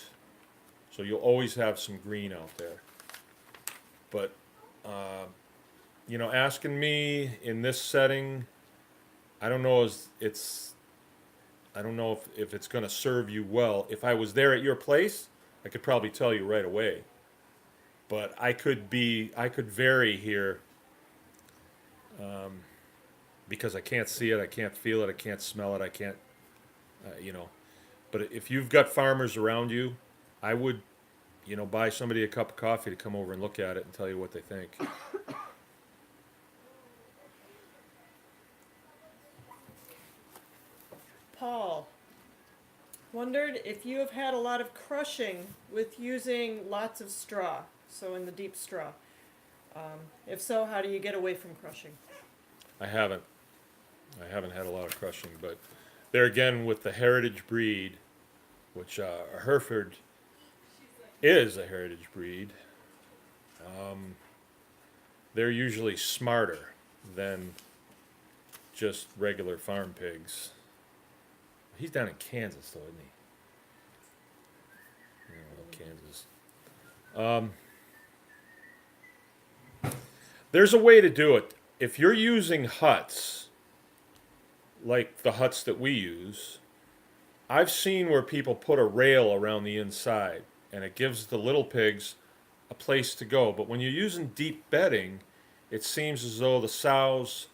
So you'll always have some green out there. But, asking me in this setting, I don't know if it's going to serve you well. If I was there at your place, I could probably tell you right away. But I could vary here because I can't see it, I can't feel it, I can't smell it, I can't, But if you've got farmers around you, I would, buy somebody a cup of coffee to come over and look at it and tell you what they think. wondered if you have had a lot of crushing with using lots of straw, so in the deep straw. If so, how do you get away from crushing? I haven't. I haven't had a lot of crushing, but there again with the heritage breed, which Hereford is a heritage breed, they're usually smarter than just regular farm pigs. He's down in Kansas, though, isn't he? Yeah, Kansas. There's a way to do it. If you're using huts, like the huts that we use, I've seen where people put a rail around the inside, and it gives the little pigs a place to go. But when you're using deep bedding, it seems as though the sows,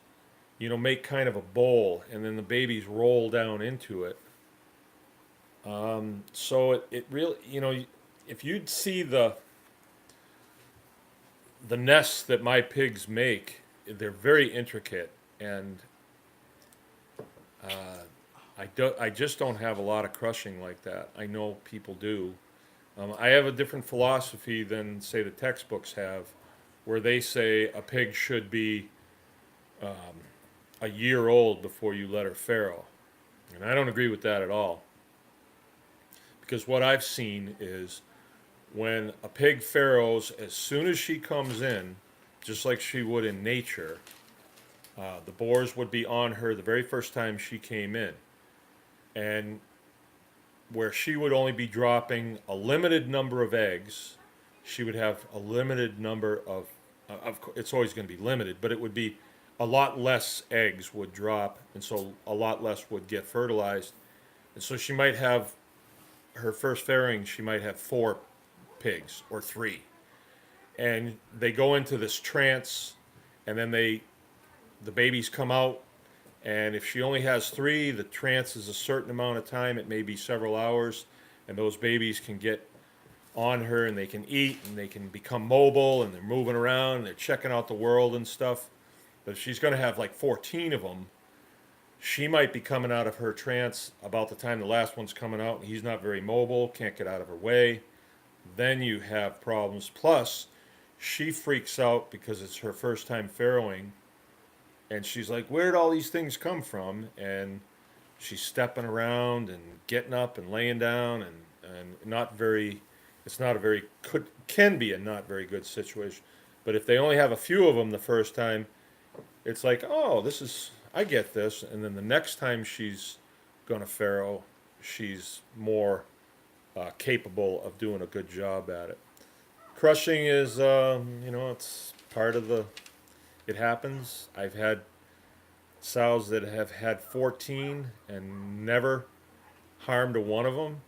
make kind of a bowl, and then the babies roll down into it. So it really, if you'd see the nests that my pigs make, they're very intricate, and I just don't have a lot of crushing like that. I know people do. I have a different philosophy than, say, the textbooks have, where they say a pig should be a year old before you let her farrow. And I don't agree with that at all. Because what I've seen is when a pig farrows, as soon as she comes in, just like she would in nature, the boars would be on her the very first time she came in. And where she would only be dropping a limited number of eggs, she would have a limited number of it's always going to be limited, but it would be a lot less eggs would drop, and so a lot less would get fertilized. And so she might have, her first farrowing, she might have 4 pigs or 3. And they go into this trance, and then the babies come out, and if she only has 3, the trance is a certain amount of time, it may be several hours, and those babies can get on her and they can eat and they can become mobile and they're moving around and they're checking out the world and stuff. But if she's going to have like 14 of them, she might be coming out of her trance about the time the last one's coming out, and he's not very mobile, can't get out of her way. Then you have problems. Plus, she freaks out because it's her first time farrowing, and she's like, where'd all these things come from? And she's stepping around and getting up and laying down, and not very, it's not a very, can be a not very good situation. But if they only have a few of them the first time, it's like, oh, I get this. And then the next time she's going to farrow, she's more capable of doing a good job at it. Crushing is, it's part of it happens. I've had sows that have had 14 and never harmed one of them.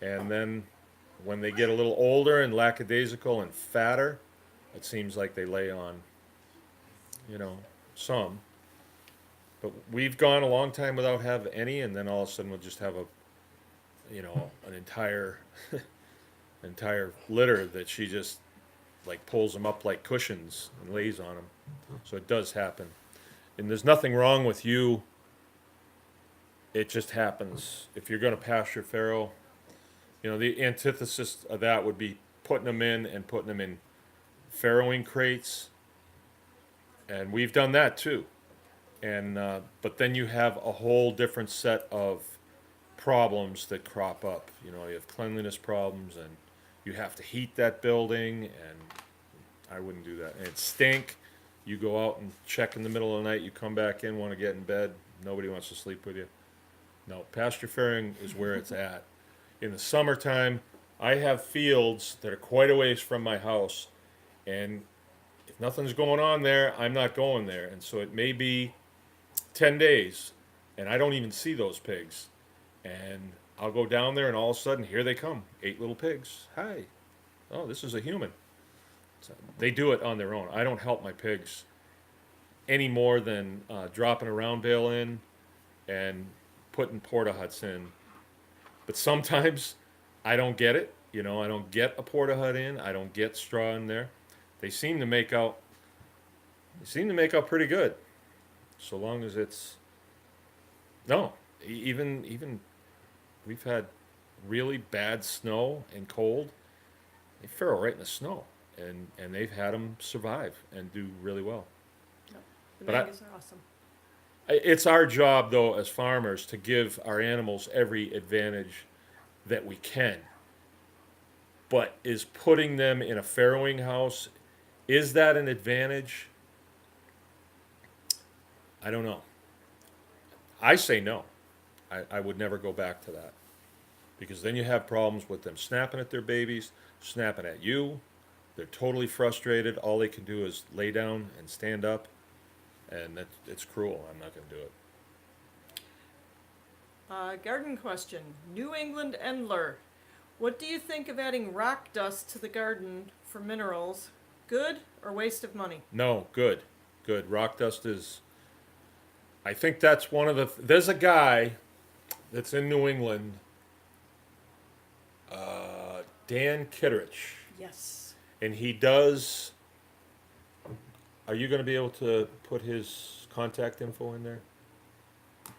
And then when they get a little older and lackadaisical and fatter, it seems like they lay on, some. But we've gone a long time without having any, and then all of a sudden we'll just have an entire litter that she just like pulls them up like cushions and lays on them. So it does happen. And there's nothing wrong with you. It just happens. If you're going to pasture farrow, the antithesis of that would be putting them in farrowing crates. And we've done that too. And but then you have a whole different set of problems that crop up. You have cleanliness problems, and you have to heat that building, and I wouldn't do that. And it stink. You go out and check in the middle of the night, you come back in, want to get in bed, nobody wants to sleep with you. No, pasture farrowing is where it's at. In the summertime, I have fields that are quite a ways from my house, and if nothing's going on there, I'm not going there. And so it may be 10 days, and I don't even see those pigs. And I'll go down there, and all of a sudden, here they come, 8 little pigs. Hi. Oh, this is a human. So they do it on their own. I don't help my pigs any more than dropping a round bale in and putting porta huts in. But sometimes I don't get it. I don't get a porta hut in. I don't get straw in there. They seem to make out pretty good. So long as it's, no, even we've had really bad snow and cold, they farrow right in the snow, and they've had them survive and do really well. Yep. The But I, mangoes are awesome. it's our job, though, as farmers, to give our animals every advantage that we can. But is putting them in a farrowing house, is that an advantage? I don't know. I say no. I would never go back to that. Because then you have problems with them snapping at their babies, snapping at you. They're totally frustrated. All they can do is lay down and stand up. And it's cruel. I'm not going to do it. Garden question. New England Endler. What do you think of adding rock dust to the garden for minerals? Good or waste of money? No, good. Good. Rock dust is. I think that's one of the. There's a guy that's in New England, Dan Kitterich, Yes. and he does. Are you going to be able to put his contact info in there?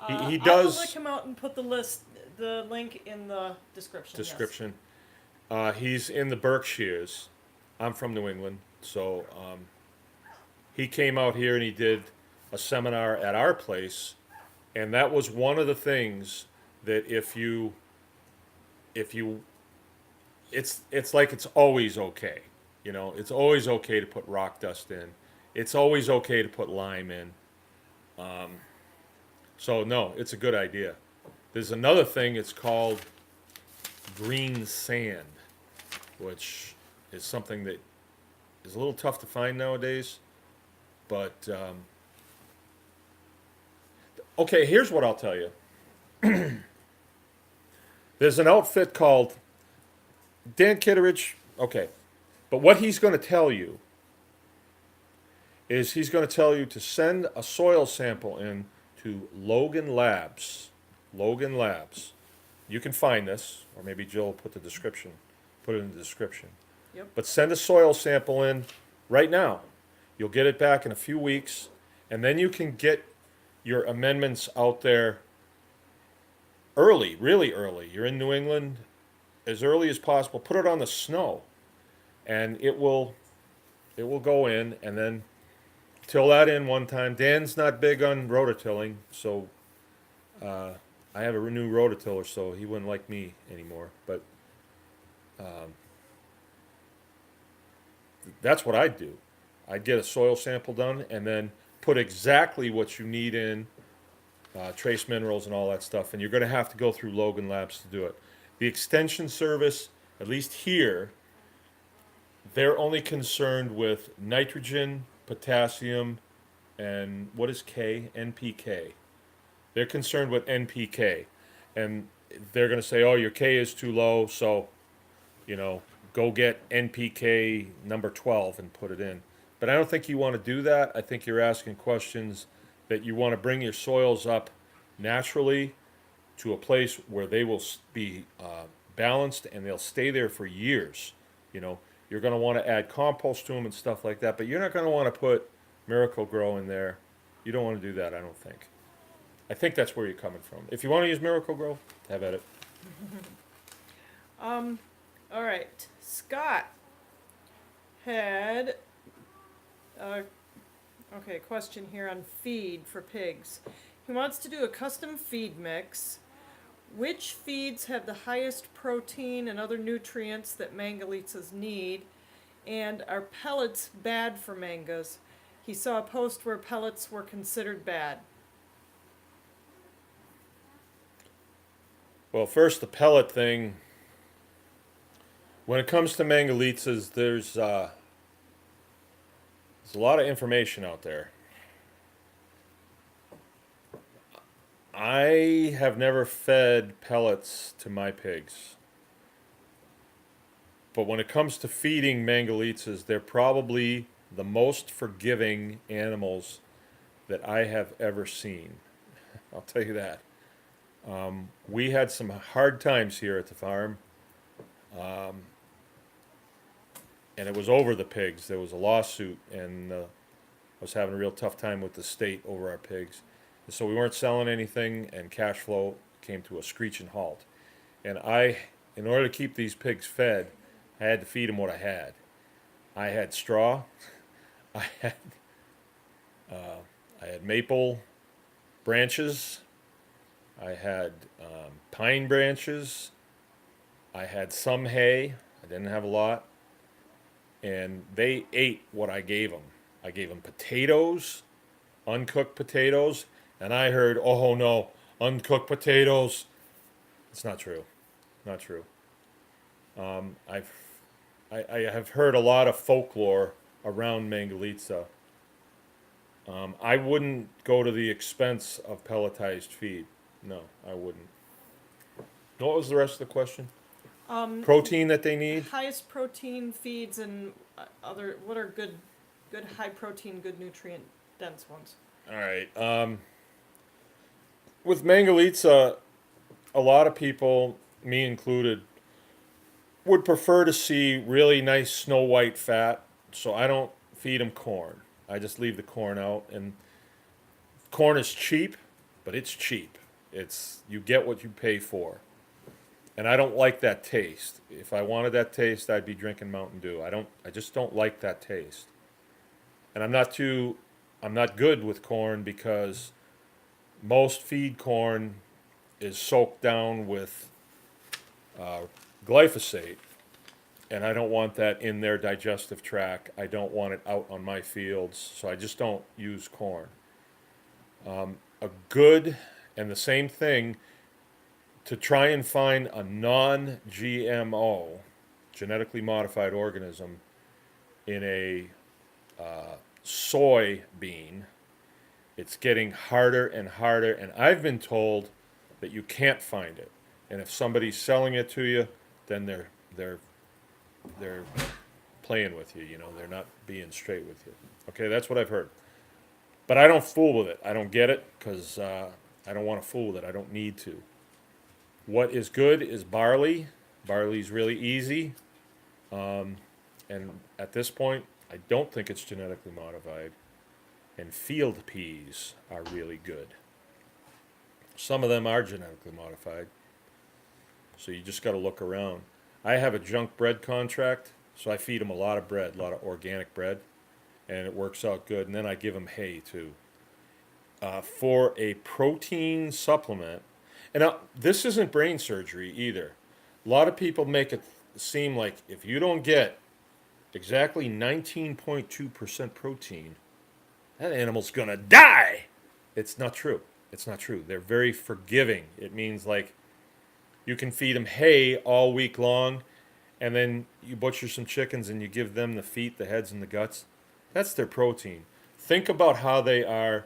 He I will does come out and put the link in the description. Yes. description. He's in the Berkshires. I'm from New England, so he came out here and he did a seminar at our place, and that was one of the things that if you it's like it's always okay. You know, it's always okay to put rock dust in. It's always okay to put lime in. So no, it's a good idea. There's another thing. It's called green sand, which is something that is a little tough to find nowadays. But okay, here's what I'll tell you. There's an outfit called Dan Kitterich. Okay, but what he's going to tell you is he's going to tell you to send a soil sample in to Logan Labs. Logan Labs. You can find this, or maybe Jill will put it in the description. Yep. But send a soil sample in right now. You'll get it back in a few weeks, and then you can get your amendments out there early, really early. You're in New England, as early as possible. Put it on the snow, and it will go in, and then till that in one time. Dan's not big on rototilling, so I have a new rototiller, so he wouldn't like me anymore. But that's what I'd do. I'd get a soil sample done and then put exactly what you need in, trace minerals and all that stuff. And you're going to have to go through Logan Labs to do it. The extension service, at least here, they're only concerned with nitrogen, potassium, and what is K? NPK. They're concerned with NPK. And they're going to say, oh, your K is too low, so, go get NPK number 12 and put it in. But I don't think you want to do that. I think you're asking questions that you want to bring your soils up naturally to a place where they will be balanced and they'll stay there for years. You're going to want to add compost to them and stuff like that, but you're not going to want to put Miracle Grow in there. You don't want to do that, I don't think. I think that's where you're coming from. If you want to use Miracle Grow, have at it. All right. Scott had question here on feed for pigs. He wants to do a custom feed mix. Which feeds have the highest protein and other nutrients that mangalitas need? And are pellets bad for mangas? He saw a post where pellets were considered bad. Well, first, the pellet thing. When it comes to mangalitas, there's a lot of information out there. I have never fed pellets to my pigs. But when it comes to feeding mangalitas, they're probably the most forgiving animals that I have ever seen. I'll tell you that. We had some hard times here at the farm. And it was over the pigs. There was a lawsuit, and I was having a real tough time with the state over our pigs. And so we weren't selling anything, and cash flow came to a screeching halt. And I in order to keep these pigs fed, I had to feed them what I had. I had straw. I had I had maple branches. I had pine branches. I had some hay. I didn't have a lot, and they ate what I gave them. I gave them potatoes, uncooked potatoes, and I heard, "Oh no, uncooked potatoes." It's not true. Not true. I've I have heard a lot of folklore around Mangalitsa. I wouldn't go to the expense of pelletized feed. No, I wouldn't. What was the rest of the question? Protein that they need? Highest protein feeds and other, what are good high protein, good nutrient dense ones? All right. With Mangalitsa, a lot of people, me included, would prefer to see really nice snow white fat. So I don't feed them corn. I just leave the corn out. And corn is cheap, but it's cheap. It's you get what you pay for. And I don't like that taste. If I wanted that taste, I'd be drinking Mountain Dew. I just don't like that taste. And I'm not good with corn because most feed corn is soaked down with glyphosate, and I don't want that in their digestive tract. I don't want it out on my fields, so I just don't use corn. A good, and the same thing, to try and find a non-GMO, genetically modified organism in a soybean, it's getting harder and harder, and I've been told that you can't find it. And if somebody's selling it to you, then they're playing with you. You know, they're not being straight with you. Okay, that's what I've heard. But I don't fool with it. I don't get it because I don't want to fool with it. I don't need to. What is good is barley. Barley's really easy, and at this point, I don't think it's genetically modified. And field peas are really good. Some of them are genetically modified, so you just got to look around. I have a junk bread contract, so I feed them a lot of bread, a lot of organic bread, and it works out good. And then I give them hay too. For a protein supplement, and now, this isn't brain surgery either. A lot of people make it seem like if you don't get exactly 19.2% protein, that animal's gonna die. It's not true. It's not true. They're very forgiving. It means like you can feed them hay all week long, and then you butcher some chickens and you give them the feet, the heads, and the guts. That's their protein. Think about how they are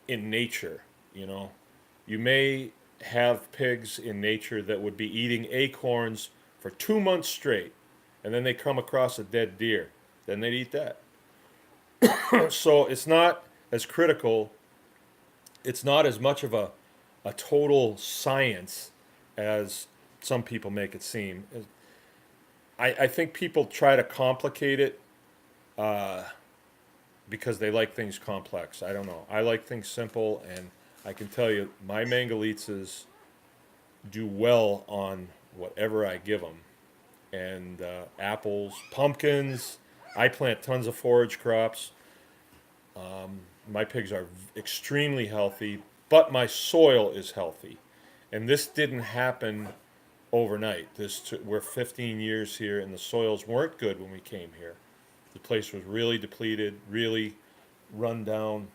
in nature. You know, you may have pigs in nature that would be eating acorns for 2 months straight, and then they come across a dead deer. Then they'd eat that. So it's not as critical. It's not as much of a total science as some people make it seem. I think people try to complicate it because they like things complex. I don't know. I like things simple, and I can tell you my Mangalitsas do well on whatever I give them. And apples, pumpkins. I plant tons of forage crops. My pigs are extremely healthy, but my soil is healthy. And this didn't happen overnight. We're 15 years here, and the soils weren't good when we came here. The place was really depleted, really run down,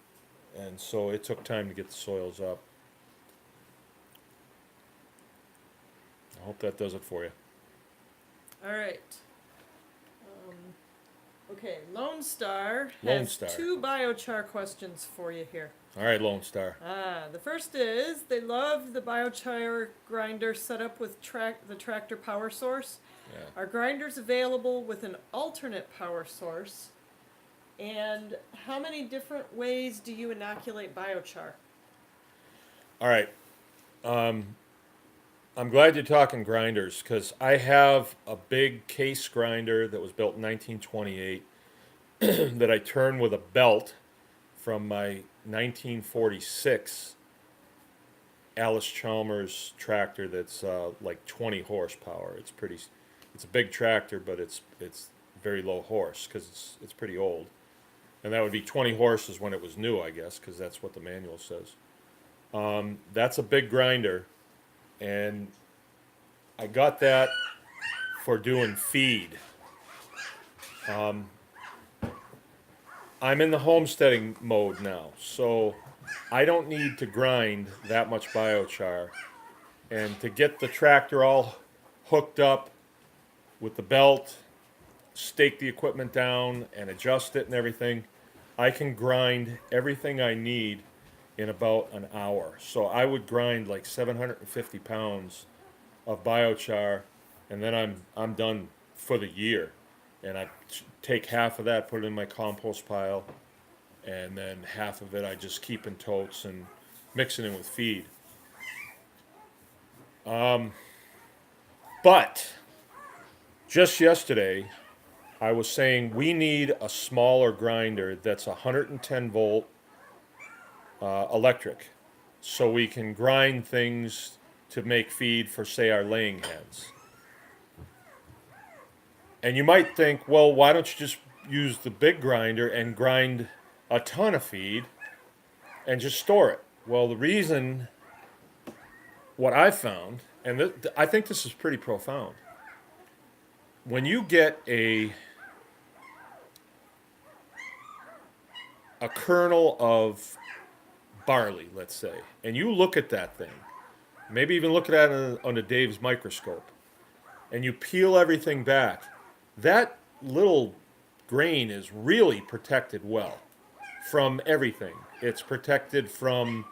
and so it took time to get the soils up. I hope that does it for you. All right. Okay, Lone Star Lone has Star. 2 biochar questions for you here. All right, Lone Star. The first is they love the biochar grinder setup with the tractor power source. Yeah. Are grinders available with an alternate power source? And how many different ways do you inoculate biochar? All right. I'm glad you're talking grinders because I have a big case grinder that was built in 1928 that I turn with a belt from my 1946 Alice Chalmers tractor that's like 20 horsepower. It's a big tractor, but it's very low horse because it's pretty old. And that would be 20 horses when it was new, I guess, because that's what the manual says. That's a big grinder, and I got that for doing feed. I'm in the homesteading mode now, so I don't need to grind that much biochar. And to get the tractor all hooked up with the belt, stake the equipment down, and adjust it and everything, I can grind everything I need in about an hour. So I would grind like 750 pounds of biochar, and then I'm done for the year. And I take half of that, put it in my compost pile, and then half of it I just keep in totes and mix it in with feed. But just yesterday, I was saying we need a smaller grinder that's 110 volt electric, so we can grind things to make feed for, say, our laying hens. And you might think, well, why don't you just use the big grinder and grind a ton of feed and just store it? Well, the reason, what I found, and I think this is pretty profound, when you get a kernel of barley, let's say, and you look at that thing, maybe even look at it under Dave's microscope, and you peel everything back, that little grain is really protected well from everything. It's protected from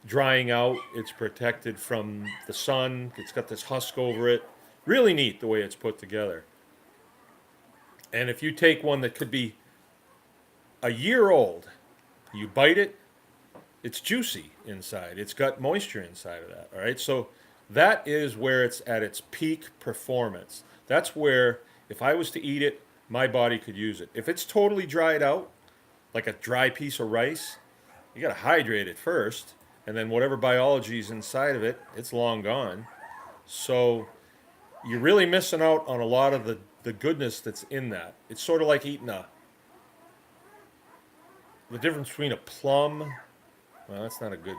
drying out, it's protected from the sun, it's got this husk over it. Really neat the way it's put together. And if you take one that could be a year old, you bite it, it's juicy inside. It's got moisture inside of that, all right? So that is where it's at its peak performance. That's where, if I was to eat it, my body could use it. If it's totally dried out, like a dry piece of rice, you gotta hydrate it first, and then whatever biology is inside of it, it's long gone. So you're really missing out on a lot of the goodness that's in that. It's sort of like eating the difference between a plum, well, that's not a good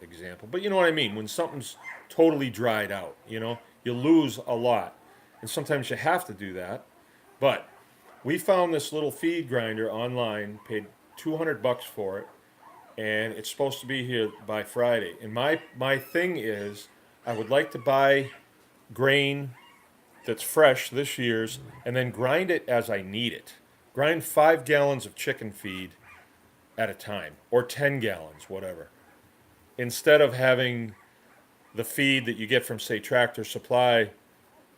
example, but you know what I mean. When something's totally dried out, you lose a lot. And sometimes you have to do that. But we found this little feed grinder online, paid $200 for it, and it's supposed to be here by Friday. And my thing is, I would like to buy grain that's fresh this year's, and then grind it as I need it. Grind 5 gallons of chicken feed at a time, or 10 gallons, whatever. Instead of having the feed that you get from, say, Tractor Supply,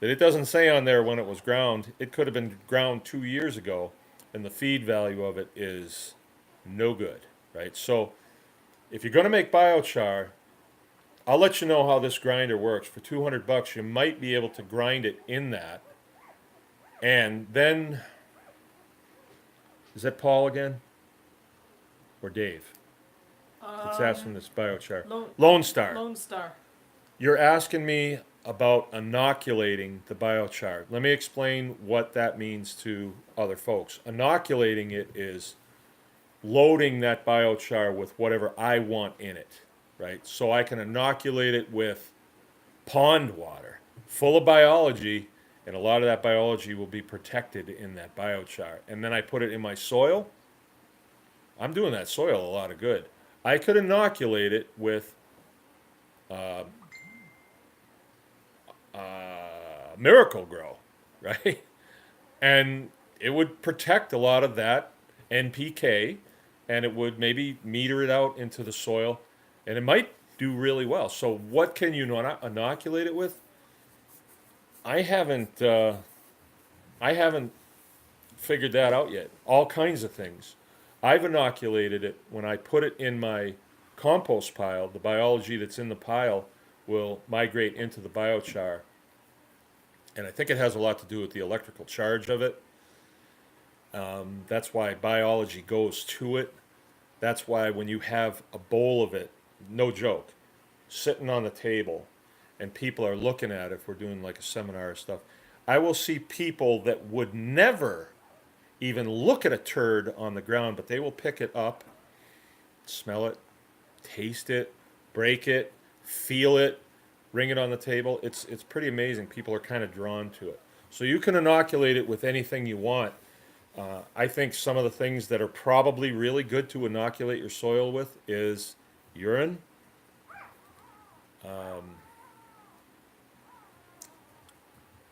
that it doesn't say on there when it was ground. It could have been ground 2 years ago, and the feed value of it is no good, right? So if you're going to make biochar, I'll let you know how this grinder works. For $200, you might be able to grind it in that. And then, is that Paul again? Or Dave? It's asking this biochar. Lone Star. Lone Star. You're asking me about inoculating the biochar. Let me explain what that means to other folks. Inoculating it is loading that biochar with whatever I want in it, right? So I can inoculate it with pond water, full of biology, and a lot of that biology will be protected in that biochar. And then I put it in my soil. I'm doing that soil a lot of good. I could inoculate it with Miracle Grow, right? And it would protect a lot of that NPK, and it would maybe meter it out into the soil, and it might do really well. So what can you inoculate it with? I haven't figured that out yet. All kinds of things. I've inoculated it when I put it in my compost pile. The biology that's in the pile will migrate into the biochar. And I think it has a lot to do with the electrical charge of it. That's why biology goes to it. That's why when you have a bowl of it, no joke, sitting on the table and people are looking at it, if we're doing like a seminar or stuff, I will see people that would never even look at a turd on the ground, but they will pick it up, smell it, taste it, break it, feel it, ring it on the table. It's pretty amazing. People are kind of drawn to it. So you can inoculate it with anything you want. I think some of the things that are probably really good to inoculate your soil with is urine,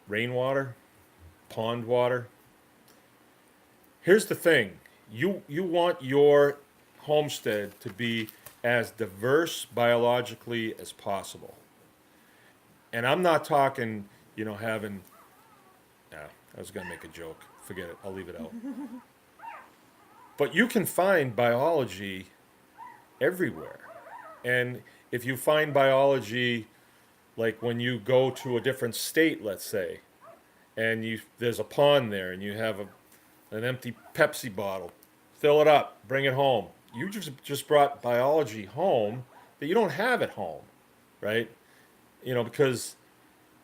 rainwater, pond water. Here's the thing. You want your homestead to be as diverse biologically as possible. And I'm not talking, having, nah, I was going to make a joke. Forget it. I'll leave it out. But you can find biology everywhere. And if you find biology, like when you go to a different state, let's say, and there's a pond there and you have an empty Pepsi bottle, fill it up, bring it home. You just brought biology home that you don't have at home, right? Because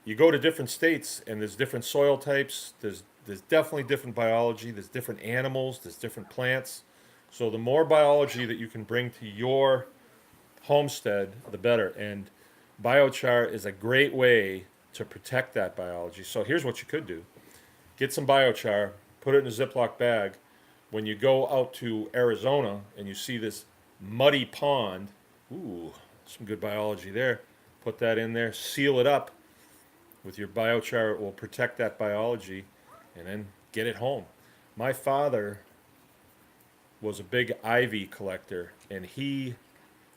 you go to different states and there's different soil types, there's definitely different biology, there's different animals, there's different plants. So the more biology that you can bring to your homestead, the better. And biochar is a great way to protect that biology. So here's what you could do. Get some biochar, put it in a Ziploc bag. When you go out to Arizona and you see this muddy pond, ooh, some good biology there. Put that in there, seal it up with your biochar. It will protect that biology, and then get it home. My father was a big ivy collector, and he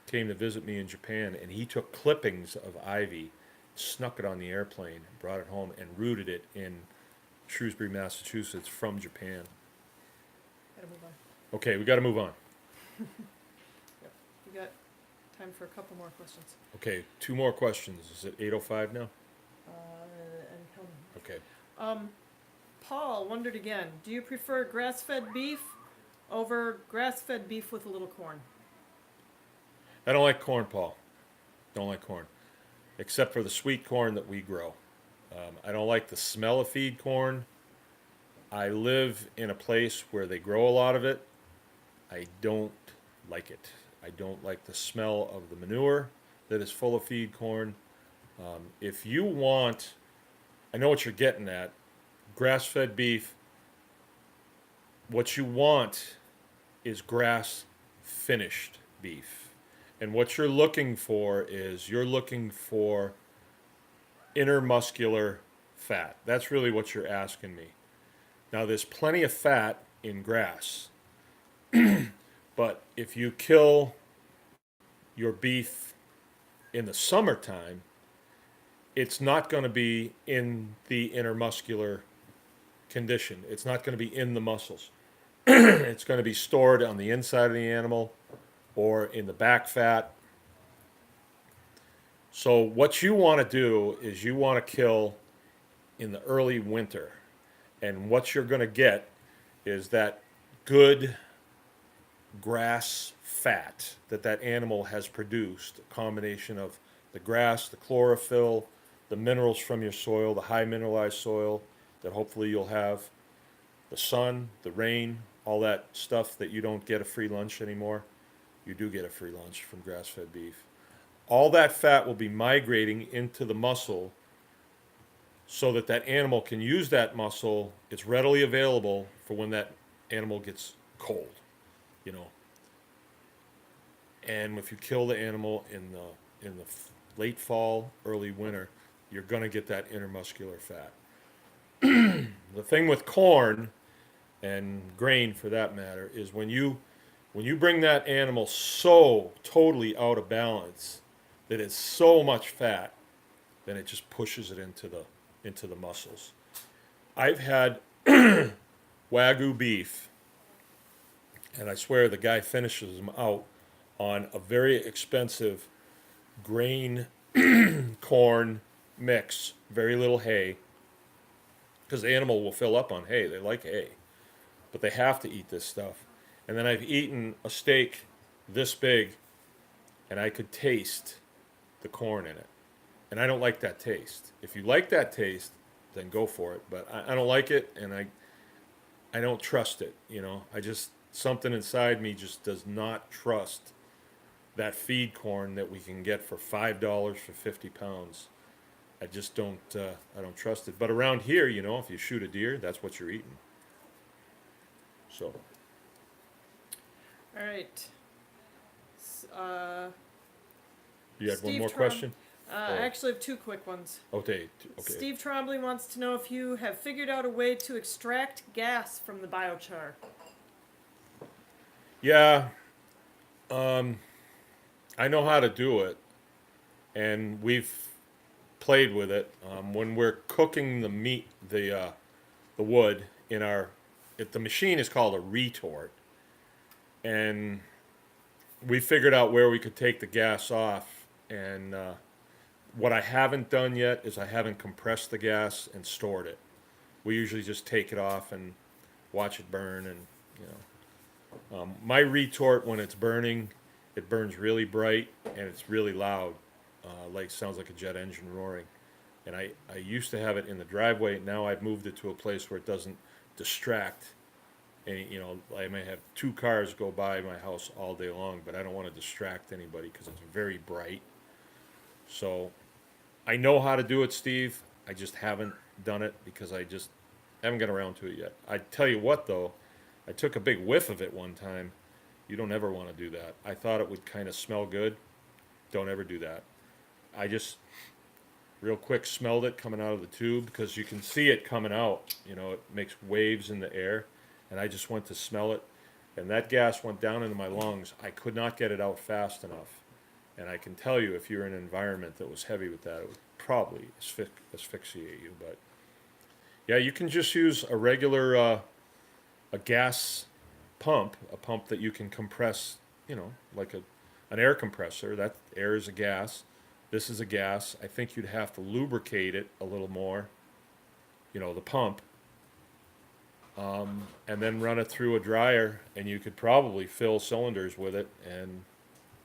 came to visit me in Japan, and he took clippings of ivy, snuck it on the airplane, brought it home, and rooted it in Shrewsbury, Massachusetts from Japan. Gotta move on. Okay, we got to move on. Yep. We got time for a couple more questions. Okay, 2 more questions. Is it 8:05 now? And counting. Okay. Paul wondered again, do you prefer grass-fed beef over grass-fed beef with a little corn? I don't like corn, Paul. Don't like corn, except for the sweet corn that we grow. I don't like the smell of feed corn. I live in a place where they grow a lot of it. I don't like it. I don't like the smell of the manure that is full of feed corn. If you want, I know what you're getting at, grass-fed beef, what you want is grass-finished beef. And what you're looking for is you're looking for intermuscular fat. That's really what you're asking me. Now, there's plenty of fat in grass, but if you kill your beef in the summertime, it's not going to be in the intermuscular condition. It's not going to be in the muscles. It's going to be stored on the inside of the animal or in the back fat. So what you want to do is you want to kill in the early winter. And what you're going to get is that good grass fat that animal has produced, a combination of the grass, the chlorophyll, the minerals from your soil, the high mineralized soil that hopefully you'll have, the sun, the rain, all that stuff that you don't get a free lunch anymore. You do get a free lunch from grass-fed beef. All that fat will be migrating into the muscle so that animal can use that muscle. It's readily available for when that animal gets cold, And if you kill the animal in the late fall, early winter, you're going to get that intermuscular fat. The thing with corn and grain, for that matter, is when you bring that animal so totally out of balance that it's so much fat, then it just pushes it into the muscles. I've had Wagyu beef, and I swear the guy finishes them out on a very expensive grain corn mix, very little hay, because the animal will fill up on hay. They like hay, but they have to eat this stuff. And then I've eaten a steak this big, and I could taste the corn in it. And I don't like that taste. If you like that taste, then go for it. But I don't like it, and I don't trust it. You know, I just, something inside me just does not trust that feed corn that we can get for $5 for 50 pounds. I just don't. I don't trust it. But around here, you know, if you shoot a deer, that's what you're eating. So All right. you had one Steve more Trom- question? I actually have two quick ones. Okay. Okay. Steve Trombley wants to know if you have figured out a way to extract gas from the biochar. Yeah. I know how to do it, and we've played with it. When we're cooking the meat, the wood in our, the machine is called a retort, and we figured out where we could take the gas off. And what I haven't done yet is I haven't compressed the gas and stored it. We usually just take it off and watch it burn, and you know, my retort, when it's burning, it burns really bright and it's really loud, like sounds like a jet engine roaring. And I used to have it in the driveway. Now I've moved it to a place where it doesn't distract. And you know, I may have two cars go by my house all day long, but I don't want to distract anybody because it's very bright. So I know how to do it, Steve. I just haven't done it because I just haven't got around to it yet. I tell you what, though, I took a big whiff of it one time. You don't ever want to do that. I thought it would kind of smell good. Don't ever do that. I just real quick smelled it coming out of the tube because you can see it coming out. You know, it makes waves in the air. And I just went to smell it. And that gas went down into my lungs. I could not get it out fast enough. And I can tell you, if you're in an environment that was heavy with that, it would probably asphyxiate you. But yeah, you can just use a regular a gas pump, a pump that you can compress, you know, like an air compressor. That air is a gas. This is a gas. I think you'd have to lubricate it a little more, you know, the pump, and then run it through a dryer, and you could probably fill cylinders with it. And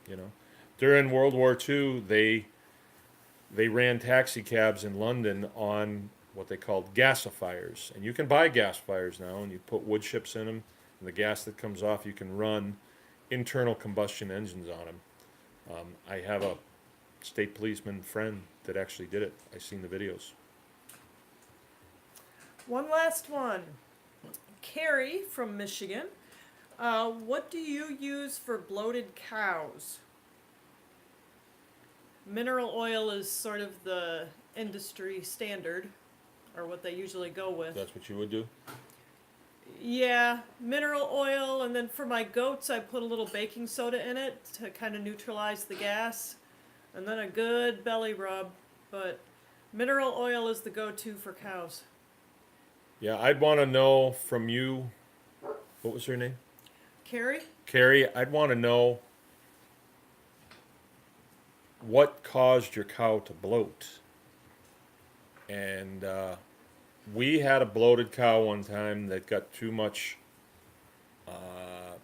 you know, during World War II, they ran taxi cabs in London on what they called gasifiers, and you can buy gasifiers now, and you put wood chips in them, and the gas that comes off, you can run internal combustion engines on them. I have a state policeman friend that actually did it. I've seen the videos. One last one. Carrie from Michigan. What do you use for bloated cows? Mineral oil is sort of the industry standard, or what they usually go with. That's what you would do? Yeah, mineral oil, and then for my goats, I put a little baking soda in it to kind of neutralize the gas, and then a good belly rub. But mineral oil is the go-to for cows. Yeah, I'd want to know from you, what was her name? Carrie? Carrie, I'd want to know what caused your cow to bloat. And we had a bloated cow one time that got too much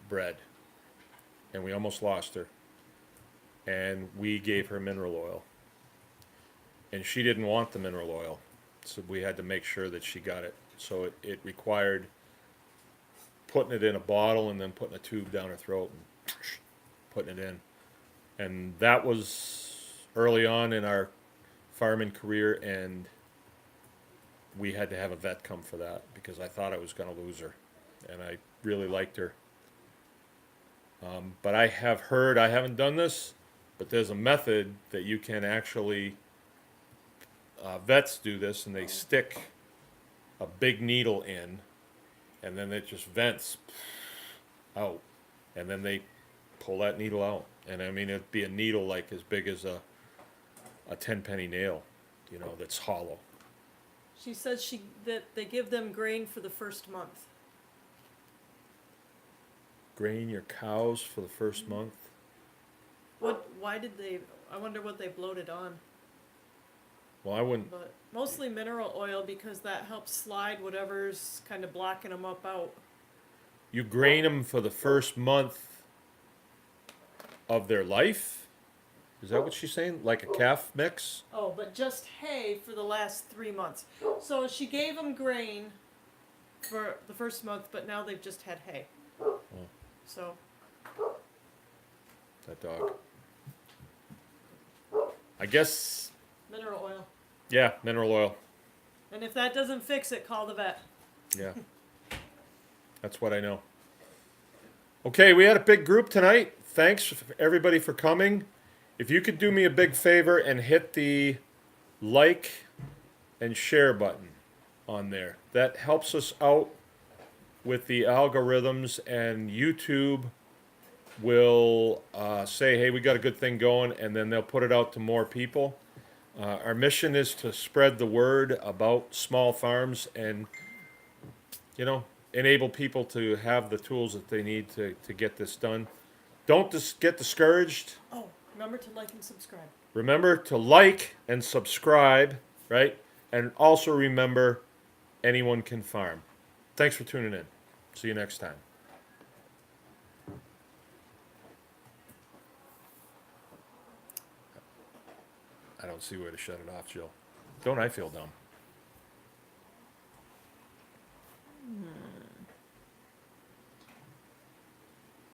bread, and we almost lost her. And we gave her mineral oil, and she didn't want the mineral oil, so we had to make sure that she got it. So it required putting it in a bottle and then putting a tube down her throat and putting it in. And that was early on in our farming career, and we had to have a vet come for that because I thought I was going to lose her, and I really liked her. But I have heard, I haven't done this, but there's a method that you can actually, vets do this, and they stick a big needle in, and then it just vents out, and then they pull that needle out. And I mean, it'd be a needle like as big as a 10-penny nail, you know, that's hollow. She says that they give them grain for the first month. Grain your cows for the first month? Why did they, I wonder what they bloated on. Well, I wouldn't. But mostly mineral oil because that helps slide whatever's kind of blocking them up out. You grain them for the first month of their life? Is that what she's saying? Like a calf mix? Oh, but just hay for the last 3 months. So she gave them grain for the first month, but now they've just had hay. So That dog. I guess, mineral oil. yeah, mineral oil. And if that doesn't fix it, call the vet. Yeah. That's what I know. Okay, we had a big group tonight. Thanks everybody for coming. If you could do me a big favor and hit the like and share button on there. That helps us out with the algorithms, and YouTube will say, hey, we got a good thing going, and then they'll put it out to more people. Our mission is to spread the word about small farms and, enable people to have the tools that they need to get this done. Don't get discouraged. Oh, remember to like and subscribe. Remember to like and subscribe, right? And also remember, anyone can farm. Thanks for tuning in. See you next time. I don't see where to shut it off, Jill. Don't I feel dumb?